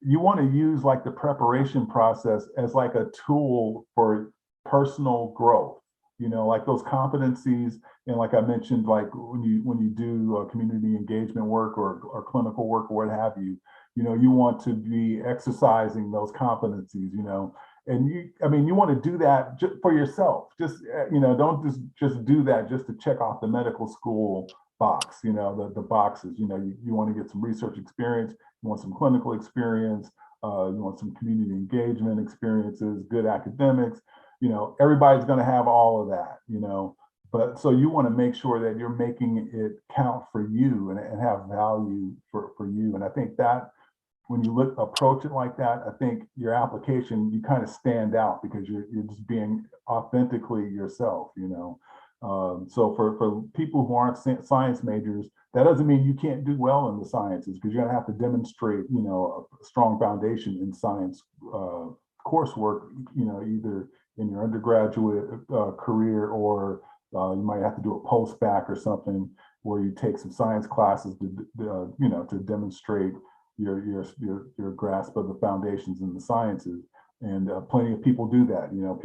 You want to use like the preparation process as like a tool for personal growth. You know, like those competencies, and like I mentioned, like when you do community engagement work or clinical work or what have you, you know, you want to be exercising those competencies, you know, and you want to do that just for yourself. Just, you know, don't just do that just to check off the medical school box, you know, the boxes. You know, you want to get some research experience, you want some clinical experience, you want some community engagement experiences, good academics. You know, everybody's going to have all of that, you know, but so you want to make sure that you're making it count for you and have value for you. And I think that when you approach it like that, I think your application, you kind of stand out because you're just being authentically yourself, you know. So for people who aren't science majors, that doesn't mean you can't do well in the sciences, because you're going to have to demonstrate, you know, a strong foundation in science coursework, you know, either in your undergraduate career, or you might have to do a post-bac or something where you take some science classes to, you know, to demonstrate your grasp of the foundations in the sciences. And plenty of people do that. You know,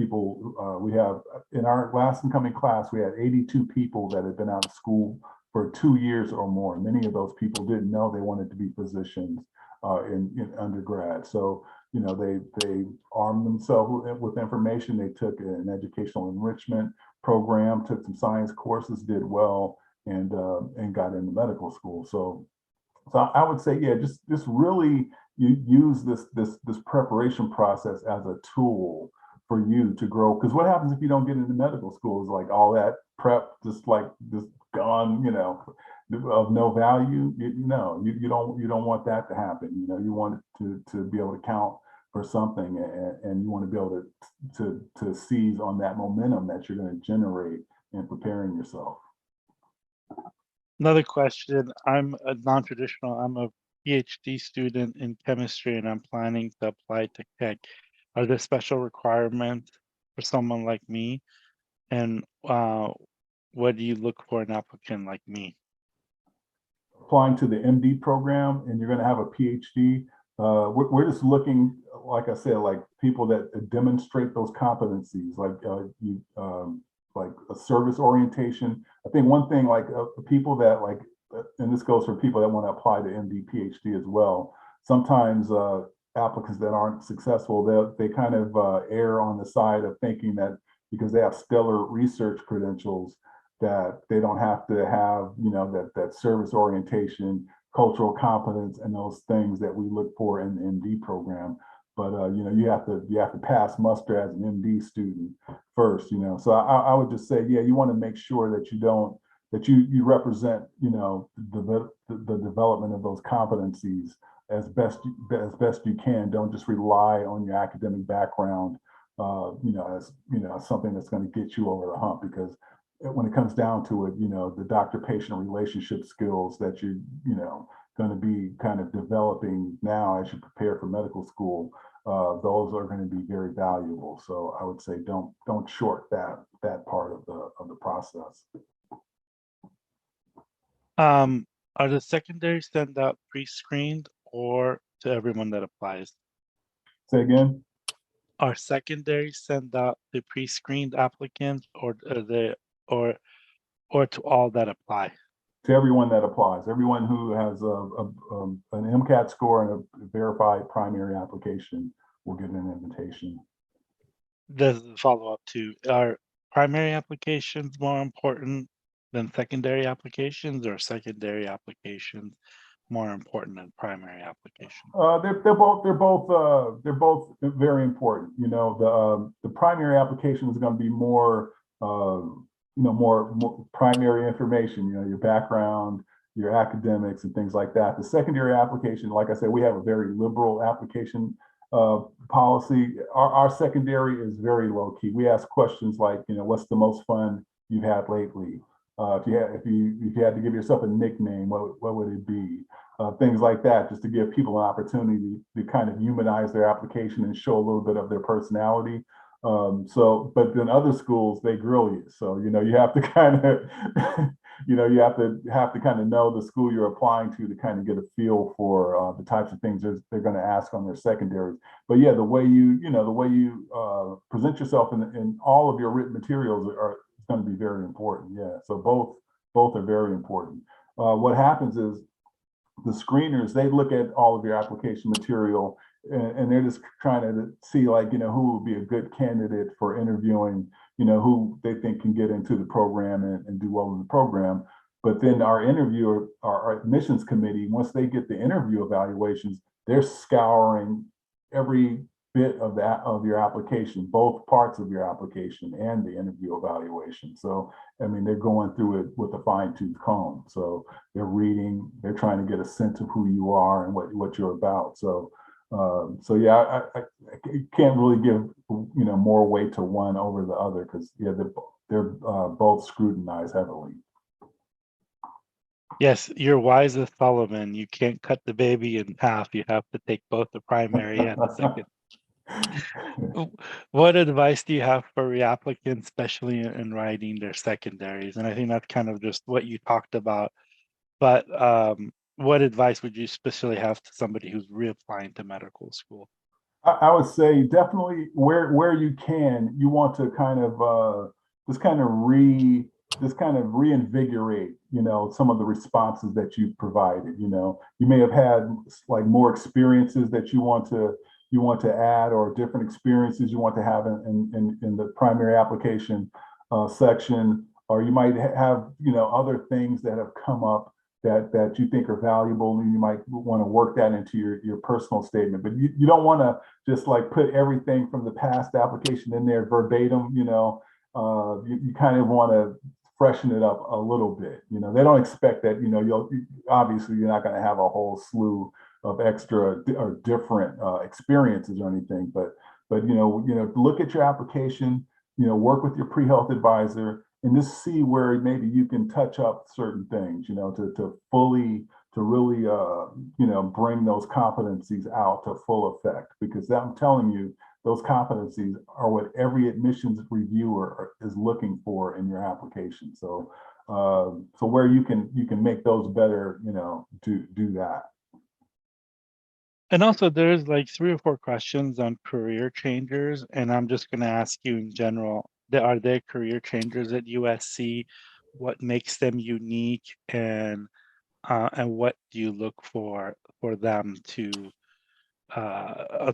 we have, in our last incoming class, we had 82 people that had been out of school for 2 years or more. Many of those people didn't know they wanted to be physicians in undergrad. So, you know, they armed themselves with information. They took an educational enrichment program, took some science courses, did well, and got into medical school. So I would say, yeah, just really you use this preparation process as a tool for you to grow. Because what happens if you don't get into medical school? Is like all that prep just gone, you know, of no value. You don't want that to happen. You know, you want it to be able to count for something, and you want to be able to seize on that momentum that you're going to generate in preparing yourself. Another question. I'm a non-traditional. I'm a PhD student in chemistry, and I'm planning to apply to Keck. Are there special requirements for someone like me? And what do you look for an applicant like me? Applying to the MD program and you're going to have a PhD, we're just looking, like I said, like people that demonstrate those competencies, like a service orientation. I think one thing, like people that and this goes for people that want to apply to MD, PhD as well. Sometimes applicants that aren't successful, they kind of err on the side of thinking that because they have stellar research credentials, that they don't have to have, you know, that service orientation, cultural competence, and those things that we look for in the MD program. But you know, you have to pass muster as an MD student first, you know. So I would just say, yeah, you want to make sure that you represent, you know, the development of those competencies as best you can. Don't just rely on your academic background, you know, as something that's going to get you over the hump, because when it comes down to it, you know, the doctor-patient relationship skills that you know, going to be kind of developing now as you prepare for medical school, those are going to be very valuable. So I would say don't short that part of the process. Are the secondaries sent out pre-screened or to everyone that applies? Say again? Are secondaries sent out to pre-screened applicants or to all that apply? To everyone that applies, everyone who has an Mcat score and a verified primary application will get an invitation. There's a follow-up to, are primary applications more important than secondary applications, or secondary applications more important than primary applications? They're both very important. You know, the primary application is going to be more you know, more primary information, you know, your background, your academics, and things like that. The secondary application, like I said, we have a very liberal application policy. Our secondary is very low key. We ask questions like, you know, what's the most fun you've had lately? If you had to give yourself a nickname, what would it be? Things like that, just to give people an opportunity to kind of humanize their application and show a little bit of their personality. But then other schools, they grill you. So, you know, you have to kind of, you know, you have to kind of know the school you're applying to kind of get a feel for the types of things they're going to ask on their secondaries. But yeah, the way you present yourself in all of your written materials are going to be very important. Yeah. So both are very important. What happens is the screeners, they look at all of your application material and they're just trying to see, like, you know, who would be a good candidate for interviewing, you know, who they think can get into the program and do well in the program. But then our admissions committee, once they get the interview evaluations, they're scouring every bit of your application, both parts of your application and the interview evaluation. So, I mean, they're going through it with a fine-tooth comb. So they're reading, they're trying to get a sense of who you are and what you're about. So yeah, I can't really give, you know, more weight to one over the other, because yeah, they're both scrutinized heavily. Yes, you're wise as Solomon. You can't cut the baby in half. You have to take both the primary and the second. What advice do you have for reapplicants, especially in writing their secondaries? And I think that's kind of just what you talked about. But what advice would you especially have to somebody who's reapplying to medical school? I would say definitely where you can, you want to kind of just kind of reinvigorate, some of the responses that you provided. You may have had like more experiences that you want to add, or different experiences you want to have in the primary application section, or you might have other things that have come up that you think are valuable, and you might want to work that into your personal statement. But you don't want to just like put everything from the past application in there verbatim. You kind of want to freshen it up a little bit. They don't expect that. Obviously you're not going to have a whole slew of extra or different experiences or anything, but look at your application. Work with your pre-health advisor and just see where maybe you can touch up certain things, to really, bring those competencies out to full effect. Because I'm telling you, those competencies are what every admissions reviewer is looking for in your application. So, so where you can make those better, do that. And also there's like 3 or 4 questions on career changers, and I'm just going to ask you in general, are there career changers at USC? What makes them unique, and what do you look for them to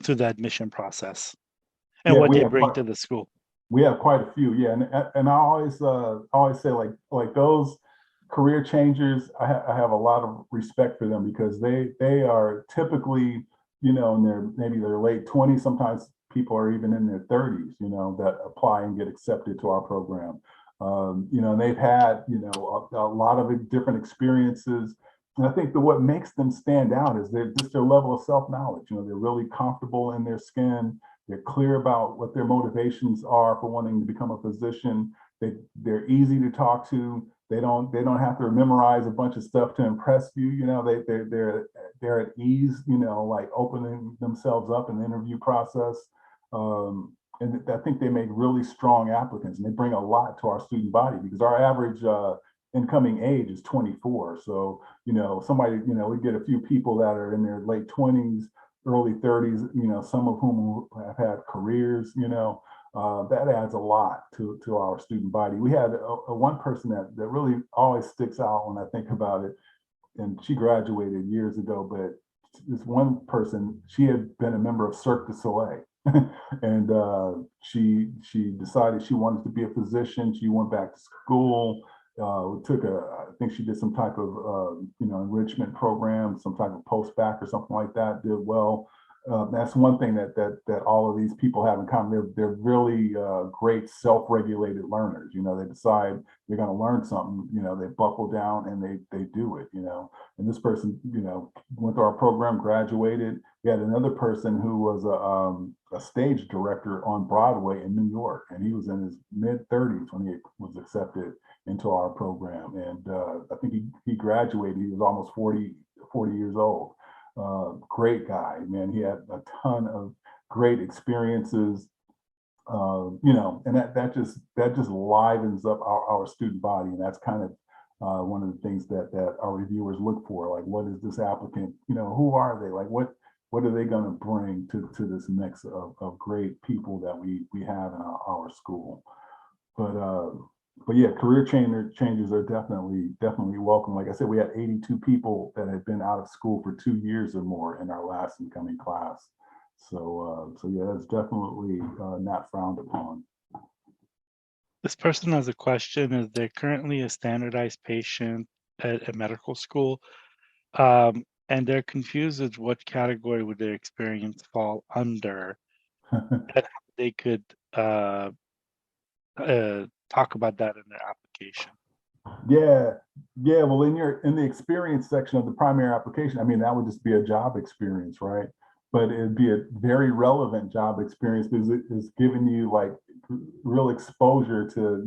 through the admission process, and Yeah, what they bring to the school? we have quite a few. Yeah, and I always say like those career changers, I have a lot of respect for them, because they are typically, in maybe their late 20s. Sometimes people are even in their 30s, that apply and get accepted to our program. And they've had, a lot of different experiences. And I think that what makes them stand out is just their level of self-knowledge. They're really comfortable in their skin. They're clear about what their motivations are for wanting to become a physician. They're easy to talk to. They don't have to memorize a bunch of stuff to impress you. They're at ease, like opening themselves up in the interview process. And I think they make really strong applicants, and they bring a lot to our student body, because our average incoming age is 24. So, somebody, we get a few people that are in their late 20s, early 30s, some of whom have had careers, that adds a lot to our student body. We had one person that really always sticks out when I think about it, and she graduated years ago, but this one person, she had been a member of Cirque du Soleil. And she decided she wanted to be a physician. She went back to school, I think she did some type of enrichment program, some type of post-bac or something like that, did well. That's one thing that all of these people have in common. They're really great self-regulated learners. They decide they're going to learn something. They buckle down and they do it. And this person, went through our program, graduated. We had another person who was a stage director on Broadway in New York, and he was in his mid-30s when he was accepted into our program. And I think he graduated. He was almost 40 years old. Great guy, man. He had a ton of great experiences, and that just livens up our student body. And that's kind of one of the things that our reviewers look for. Like, what is this applicant? Who are they? Like, what are they going to bring to this mix of great people that we have in our school? But yeah, career changes are definitely welcome. Like I said, we had 82 people that had been out of school for 2 years or more in our last incoming class. So yeah, that's definitely not frowned upon. This person has a question: is there currently a standardized patient at a medical school? And they're confused with what category would their experience fall under, and how they could talk about that in their application. Yeah. Well, in the experience section of the primary application, I mean, that would just be a job experience, right? But it'd be a very relevant job experience, because it is giving you like real exposure to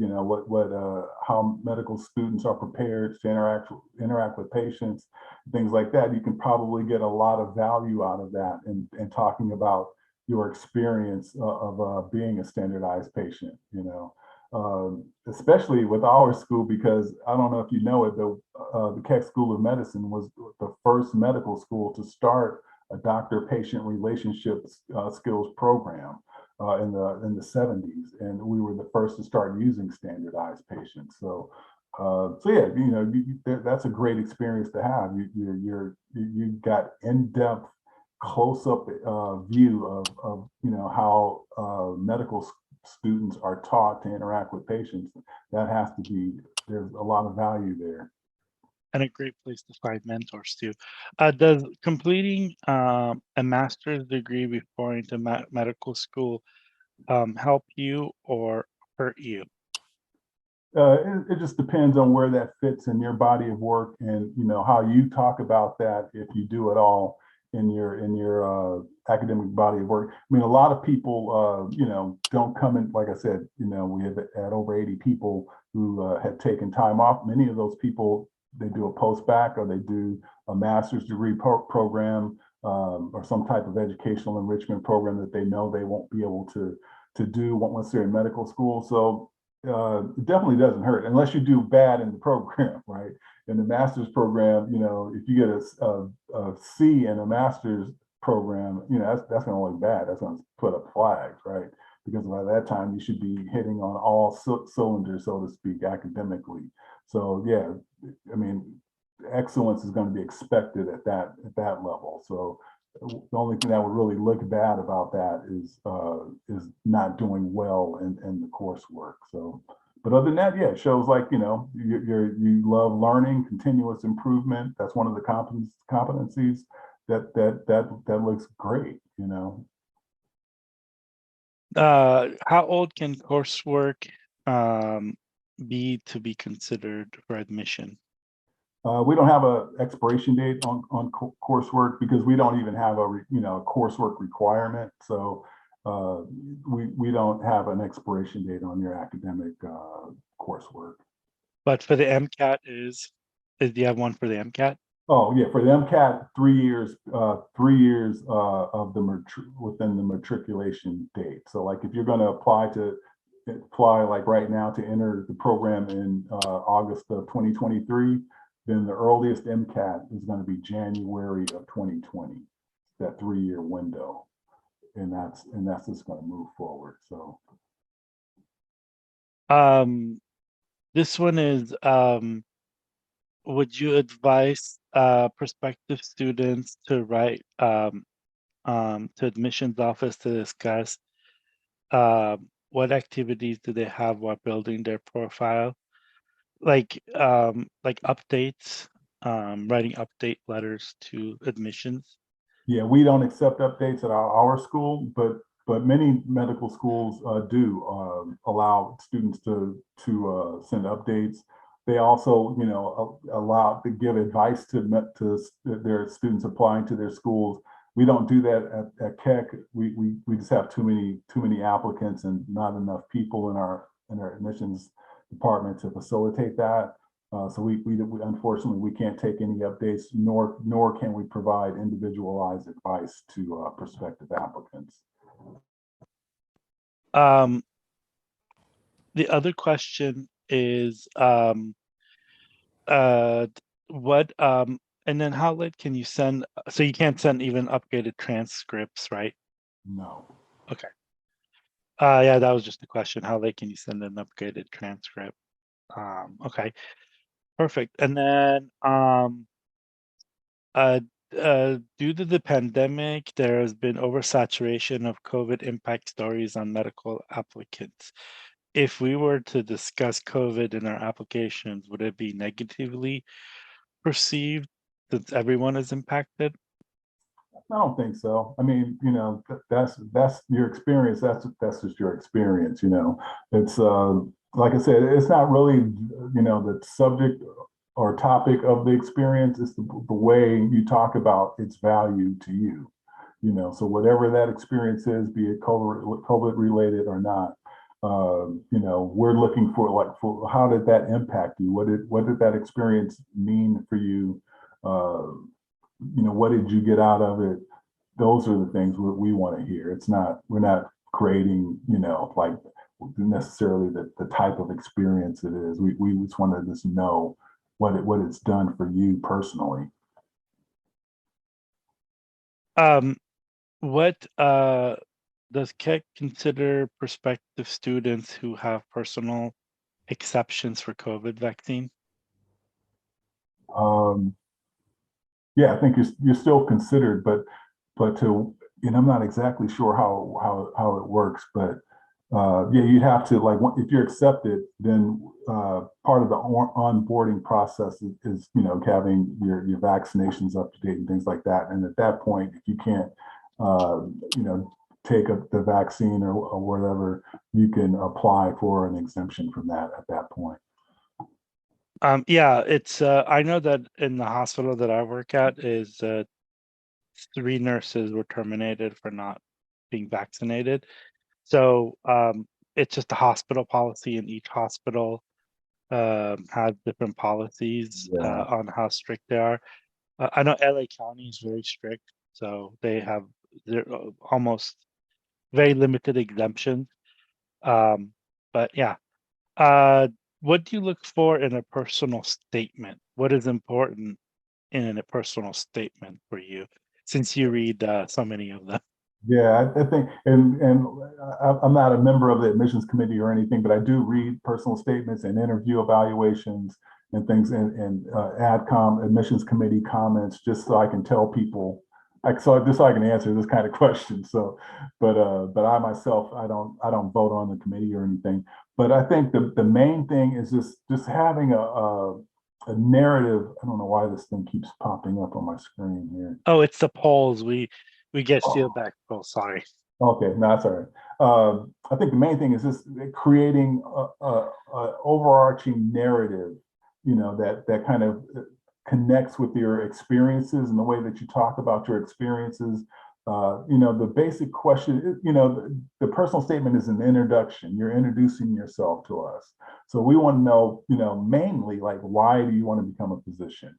how medical students are prepared to interact with patients, things like that. You can probably get a lot of value out of that in talking about your experience of being a standardized patient. Especially with our school, because I don't know if you know it, the Keck School of Medicine was the first medical school to start a doctor-patient relationships skills program in the 70s, and we were the first to start using standardized patients. So yeah, that's a great experience to have. You got in-depth, close-up view of how medical students are taught to interact with patients. That has to be, there's a lot of value there. And a great place to find mentors too. Does completing a master's degree before into medical school help you or hurt you? It just depends on where that fits in your body of work, and how you talk about that, if you do at all in your academic body of work. I mean, a lot of people don't come in. Like I said, we have had over 80 people who had taken time off. Many of those people, they do a post-bac or they do a master's degree program or some type of educational enrichment program that they know they won't be able to do once they're in medical school. So it definitely doesn't hurt unless you do bad in the program, right? In the master's program, if you get a C in a master's program, that's going to look bad. That's going to put up flags, right? Because by that time you should be hitting on all cylinders, so to speak, academically. So yeah, I mean, excellence is going to be expected at that level. So the only thing that would really look bad about that is not doing well in the coursework. So, but other than that, yeah, it shows like you love learning, continuous improvement. That's one of the competencies that looks great. How old can coursework be to be considered for admission? We don't have an expiration date on coursework because we don't even have a coursework requirement. So we don't have an expiration date on your academic coursework. But for the Mcat do you have one for the Mcat? Oh yeah, for the Mcat, 3 years, of within the matriculation date. So like if you're going to apply like right now to enter the program in August of 2023, then the earliest Mcat is going to be January of 2020, that 3-year window, and that's just going to move forward. So this one is would you advise prospective students to write to admissions office to discuss what activities do they have while building their profile, like updates, writing update letters to admissions? yeah, we don't accept updates at our school, but many medical schools do allow students to send updates. They also, allow to give advice to their students applying to their schools. We don't do that at Keck. We just have too many applicants and not enough people in our admissions department to facilitate that. So we unfortunately we can't take any updates, nor can we provide individualized advice to prospective applicants. The other question is what and then how late can you send? So you can't send even updated transcripts, right? No. Okay. Yeah, that was just a question. How late can you send an updated transcript? Okay, perfect. And then due to the pandemic, there has been oversaturation of COVID impact stories on medical applicants. If we were to discuss COVID in our applications, would it be negatively perceived since everyone is impacted? I don't think so. I mean, that's your experience. That's just your experience. It's like I said, it's not really the subject or topic of the experience. It's the way you talk about its value to you. So whatever that experience is, be it COVID related or not, we're looking for how did that impact you? What did that experience mean for you? What did you get out of it? Those are the things we want to hear. We're not creating, like necessarily the type of experience it is. We just want to just know what it's done for you personally. What does Keck consider prospective students who have personal exceptions for COVID vaccine? Yeah, I think you're still considered, but to, and I'm not exactly sure how it works, but yeah, you'd have to, like, if you're accepted, then part of the onboarding process is having your vaccinations up to date and things like that. And at that point, if you can't take the vaccine or whatever, you can apply for an exemption from that at that point. Yeah, it's I know that in the hospital that I work at is 3 nurses were terminated for not being vaccinated. So it's just a hospital policy, and each hospital has different policies Yeah. on how strict they are. I know LA County is very strict, so they're almost very limited exemptions. But yeah, what do you look for in a personal statement? What is important in a personal statement for you, since you read so many of them? Yeah, I think, and I'm not a member of the admissions committee or anything, but I do read personal statements and interview evaluations and things, and AdCom admissions committee comments, just so I can tell people, just so I can answer this kind of question. So, but I myself, I don't vote on the committee or anything. But I think the main thing is just having a narrative. I don't know why this thing keeps popping up on my screen here. Oh, it's the polls. We get feedback. Oh, sorry. Okay, no, that's all right. I think the main thing is just creating a overarching narrative, that kind of connects with your experiences and the way that you talk about your experiences. The basic question, the personal statement is an introduction. You're introducing yourself to us. So we want to know, mainly, like, why do you want to become a physician?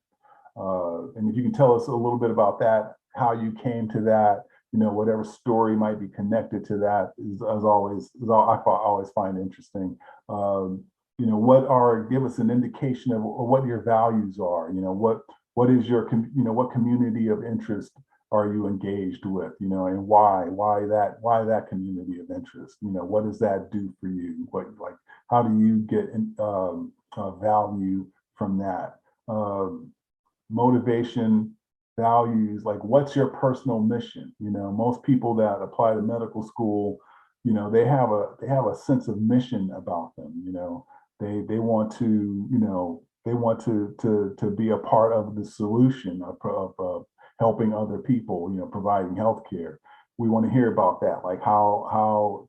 And if you can tell us a little bit about that, how you came to that, whatever story might be connected to that I always find interesting. Give us an indication of what your values are. What is what community of interest are you engaged with? And why that community of interest? What does that do for you? How do you get value from that? Motivation, values, like, what's your personal mission? Most people that apply to medical school, they have a sense of mission about them. They want to be a part of the solution of helping other people, providing healthcare. We want to hear about that, like how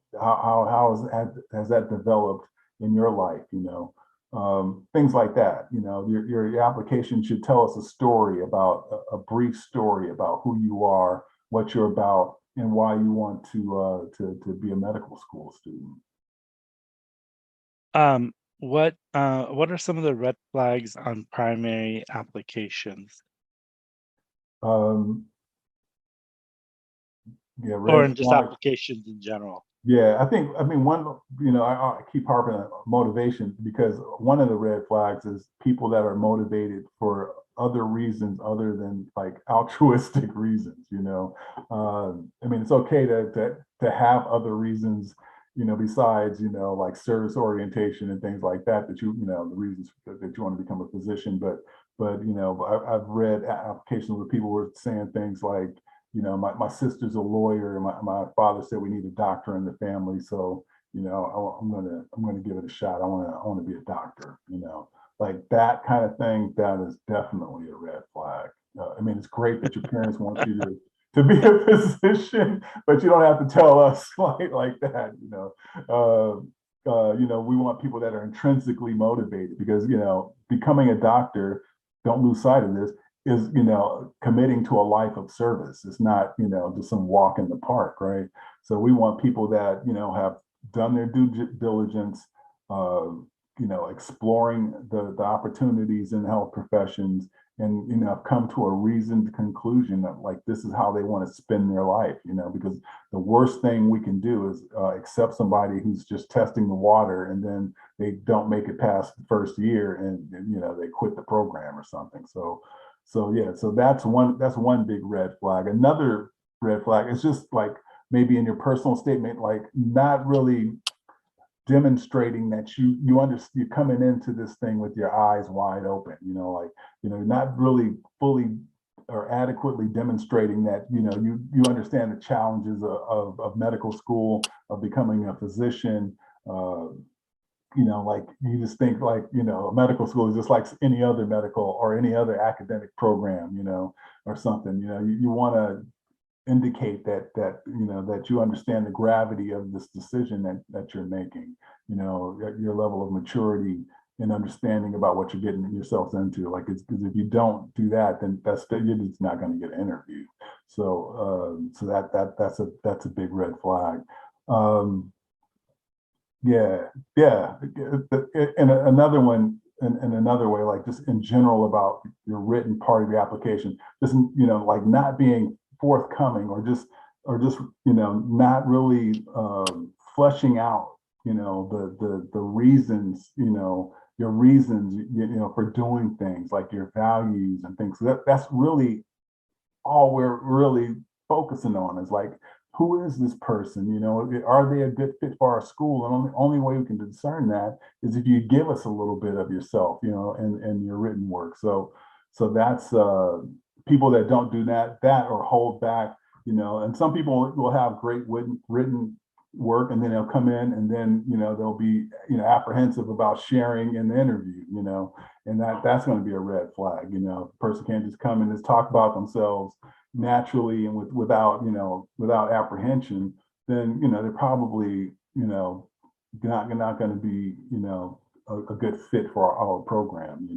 has that developed in your life? Things like that. Your application should tell us a story about a brief story about who you are, what you're about, and why you want to be a medical school student. What are some of the red flags on primary applications? Yeah, Or in just applications in general? Yeah, I mean, I keep harping on motivation, because one of the red flags is people that are motivated for other reasons other than, like, altruistic reasons. I mean, it's okay to have other reasons, besides, like service orientation and things like that, the reasons that you want to become a physician. But I've read applications where people were saying things like, my sister's a lawyer, and my father said we need a doctor in the family, so I'm gonna give it a shot. I want to be a doctor. Like that kind of thing. That is definitely a red flag. I mean, it's great that your parents want you to be a physician, but you don't have to tell us like that. We want people that are intrinsically motivated, because becoming a doctor, don't lose sight of this, is committing to a life of service. It's not just some walk in the park, right? So we want people that have done their due diligence, exploring the opportunities in health professions, and have come to a reasoned conclusion that, like, this is how they want to spend their life. Because the worst thing we can do is accept somebody who's just testing the water, and then they don't make it past the first year, and they quit the program or something. So So yeah, so that's one big red flag. Another red flag is just like maybe in your personal statement, like not really demonstrating that you're coming into this thing with your eyes wide open, like, not really fully or adequately demonstrating that, you understand the challenges of medical school, of becoming a physician. Like you just think like, medical school is just like any other medical or any other academic program, or something, you want to indicate that you understand the gravity of this decision that you're making, your level of maturity and understanding about what you're getting yourselves into. Like, it's because if you don't do that, then you're just not going to get an interview. So that's a big red flag. Yeah. And another one, in another way, like just in general about your written part of your application, just, like not being forthcoming or just, not really fleshing out, the reasons, your reasons, for doing things, like your values and things. So that's really all we're really focusing on, is like, who is this person? Are they a good fit for our school? And only way we can discern that is if you give us a little bit of yourself, in your written work. So that's people that don't do that or hold back, and some people will have great written work, and then they'll come in and then, they'll be, apprehensive about sharing in the interview, and that's going to be a red flag. The person can't just come and just talk about themselves naturally and without apprehension, then, they're probably, not going to be, a good fit for our program,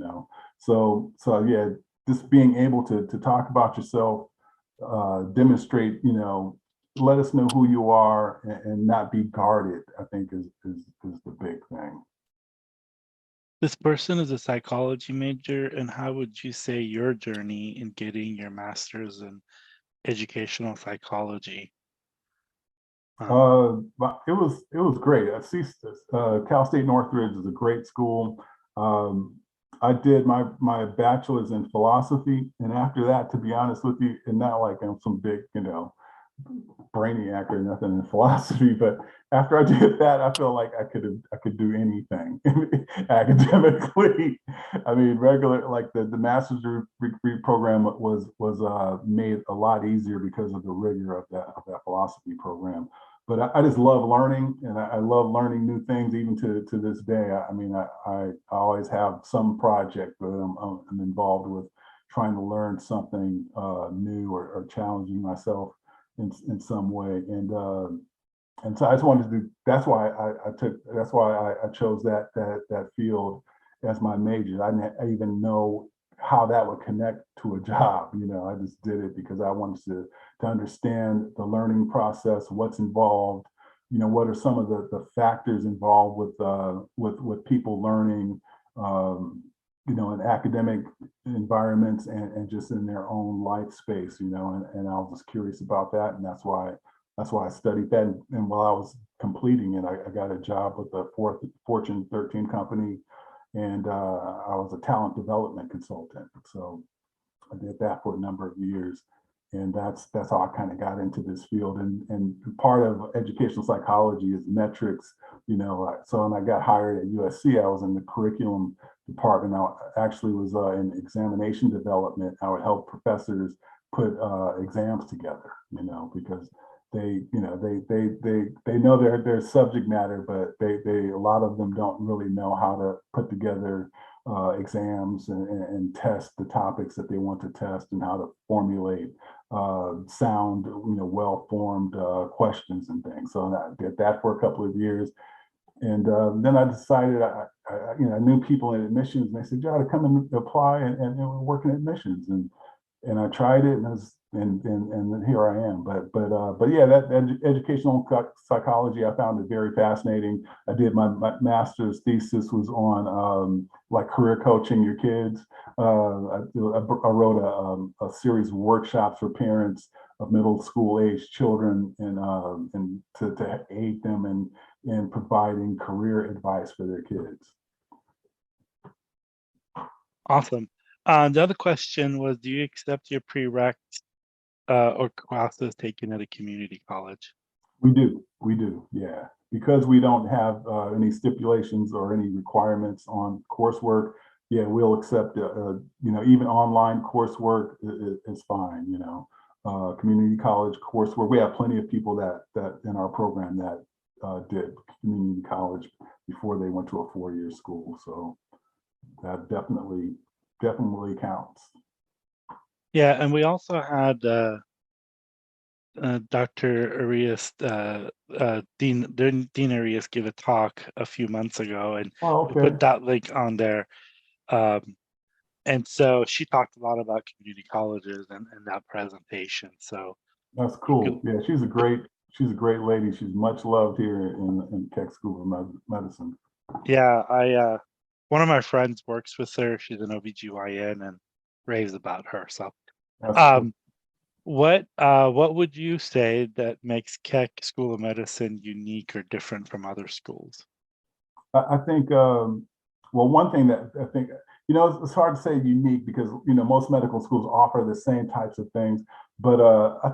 So yeah, just being able to talk about yourself, demonstrate, let us know who you are, and not be guarded, I think is the big thing. This person is a psychology major, and how would you say your journey in getting your master's in educational psychology? But it was great. Cal State Northridge is a great school. I did my bachelor's in philosophy, and after that, to be honest with you, and not like I'm some big, brainiac or nothing in philosophy, but after I did that, I feel like I could do anything academically. I mean, regular, like the master's degree program was made a lot easier because of the rigor of that philosophy program. But I just love learning, and I love learning new things even to this day. I mean, I always have some project that I'm involved with, trying to learn something new or challenging myself in some way. And so I just wanted to do, that's why I chose that field as my major. I didn't even know how that would connect to a job. I just did it because I wanted to understand the learning process, what's involved, what are some of the factors involved with people learning, in academic environments and just in their own life space, and I was just curious about that. And that's why I studied that. And while I was completing it, I got a job with a Fortune 13 company, and I was a talent development consultant. So I did that for a number of years. And that's how I kind of got into this field. And part of educational psychology is metrics, so when I got hired at USC, I was in the curriculum department. I actually was in examination development. I would help professors put exams together, because they know their subject matter, but they a lot of them don't really know how to put together exams and test the topics that they want to test, and how to formulate sound, well-formed questions and things. So I did that for a couple of years. And then I decided, I knew people in admissions, and they said, you ought to come and apply and work in admissions. And I tried it, and here I am. But yeah, that educational psychology, I found it very fascinating. I did my master's thesis was on like career coaching your kids. I wrote a series of workshops for parents of middle school age children, and to aid them in providing career advice for their kids. Awesome. The other question was, do you accept your prereqs or classes taken at a community college? We do, yeah. Because we don't have any stipulations or any requirements on coursework, yeah, we'll accept, even online coursework is fine, community college coursework. We have plenty of people that in our program that did community college before they went to a four-year school. So that definitely counts. Yeah, and we also had Dr. Arias, Dean Arias give a talk a few months ago, and Oh, we okay. put that link on there. And so she talked a lot about community colleges and that presentation. So That's you cool. could, Yeah, she's a great lady. She's much loved here in Keck School of Medicine. yeah, one of my friends works with her. She's an OBGYN and raves about her. So That's cool. um what would you say that makes Keck School of Medicine unique or different from other schools? I think, well, one thing that I think, it's hard to say unique because, most medical schools offer the same types of things. But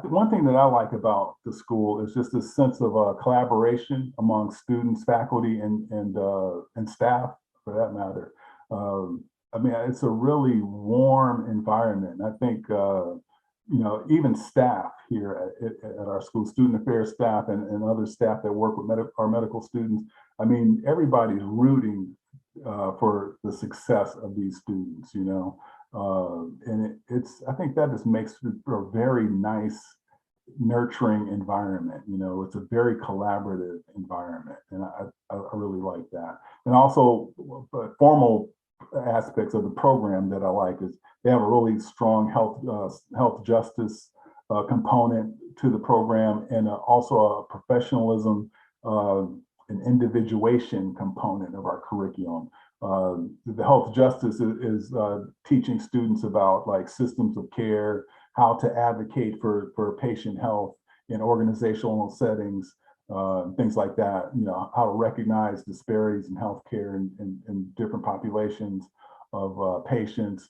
one thing that I like about the school is just this sense of collaboration among students, faculty, and staff, for that matter. I mean, it's a really warm environment. I think, even staff here at our school, student affairs staff and other staff that work with our medical students, I mean, everybody's rooting for the success of these students, and I think that just makes it a very nice, nurturing environment. It's a very collaborative environment, and I really like that. And also, formal aspects of the program that I like is they have a really strong health justice component to the program, and also a professionalism an individuation component of our curriculum. The health justice is teaching students about like systems of care, how to advocate for patient health in organizational settings, things like that. How to recognize disparities in healthcare in different populations of patients,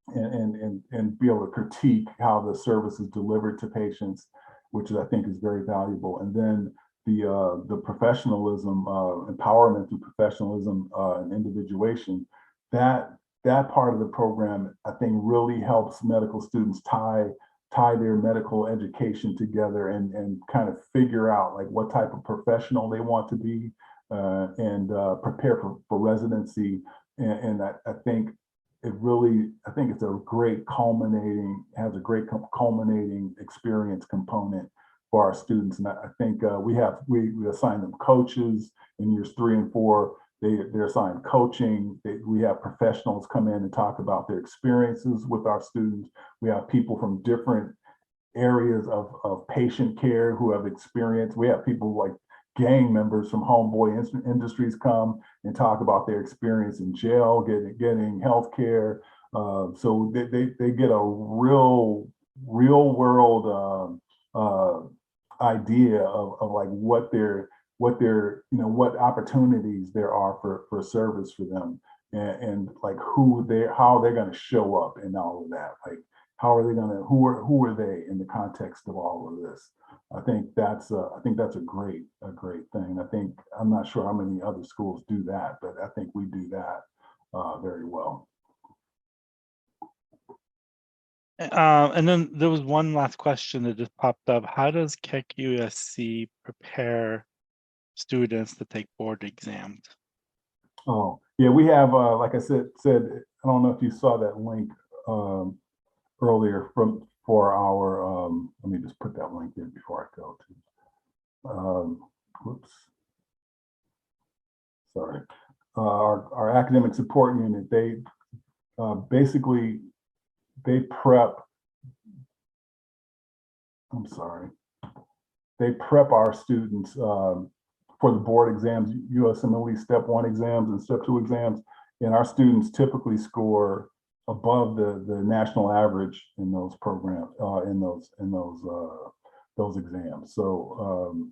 and be able to critique how the service is delivered to patients, which I think is very valuable. And then the professionalism, empowerment through professionalism and individuation, that part of the program, I think, really helps medical students tie their medical education together and kind of figure out like what type of professional they want to be, and prepare for residency. And I think it's a great has a great culminating experience component for our students. And I think we assign them coaches in years 3 and 4. They're assigned coaching. We have professionals come in and talk about their experiences with our students. We have people from different areas of patient care who have experience. We have people like gang members from Homeboy Industries come and talk about their experience in jail, getting health care. So they get a real world idea of like what what opportunities there are for service for them, and like how they're going to show up in all of that. Like how are they going to who are they in the context of all of this? I think that's a great thing. I'm not sure how many other schools do that, but I think we do that very well. And then there was one last question that just popped up. How does Keck USC prepare students to take board exams? Oh, yeah, we have, like I said, I don't know if you saw that link earlier for our, let me just put that link in before I go to, whoops. Sorry. Our academic support unit, they basically, they prep our students for the board exams, USMLE Step 1 exams and Step 2 exams, and our students typically score above the national average in those programs, in those exams. So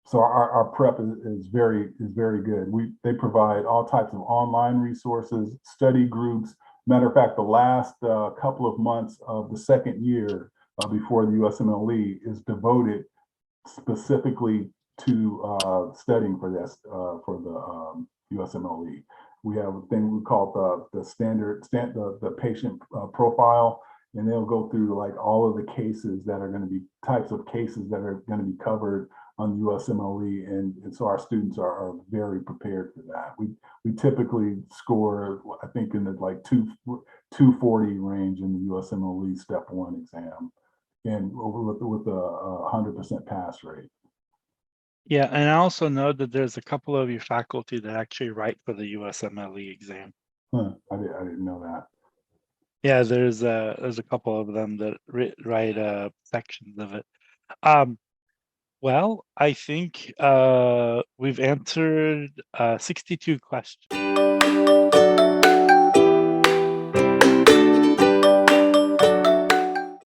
So our prep is very good. They provide all types of online resources, study groups. Matter of fact, the last couple of months of the second year before the USMLE is devoted specifically to studying for this for the USMLE. We have a thing we call the patient profile, and they'll go through like all of the cases that are going to be types of cases that are going to be covered on the USMLE, and so our students are very prepared for that. We typically score, I think, in the like 240 range in the USMLE Step 1 exam, and with a 100% pass rate. Yeah, and I also know that there's a couple of your faculty that actually write for the USMLE exam. I didn't know that. Yeah, there's a couple of them that write sections of it. Well, I think we've answered 62 questions.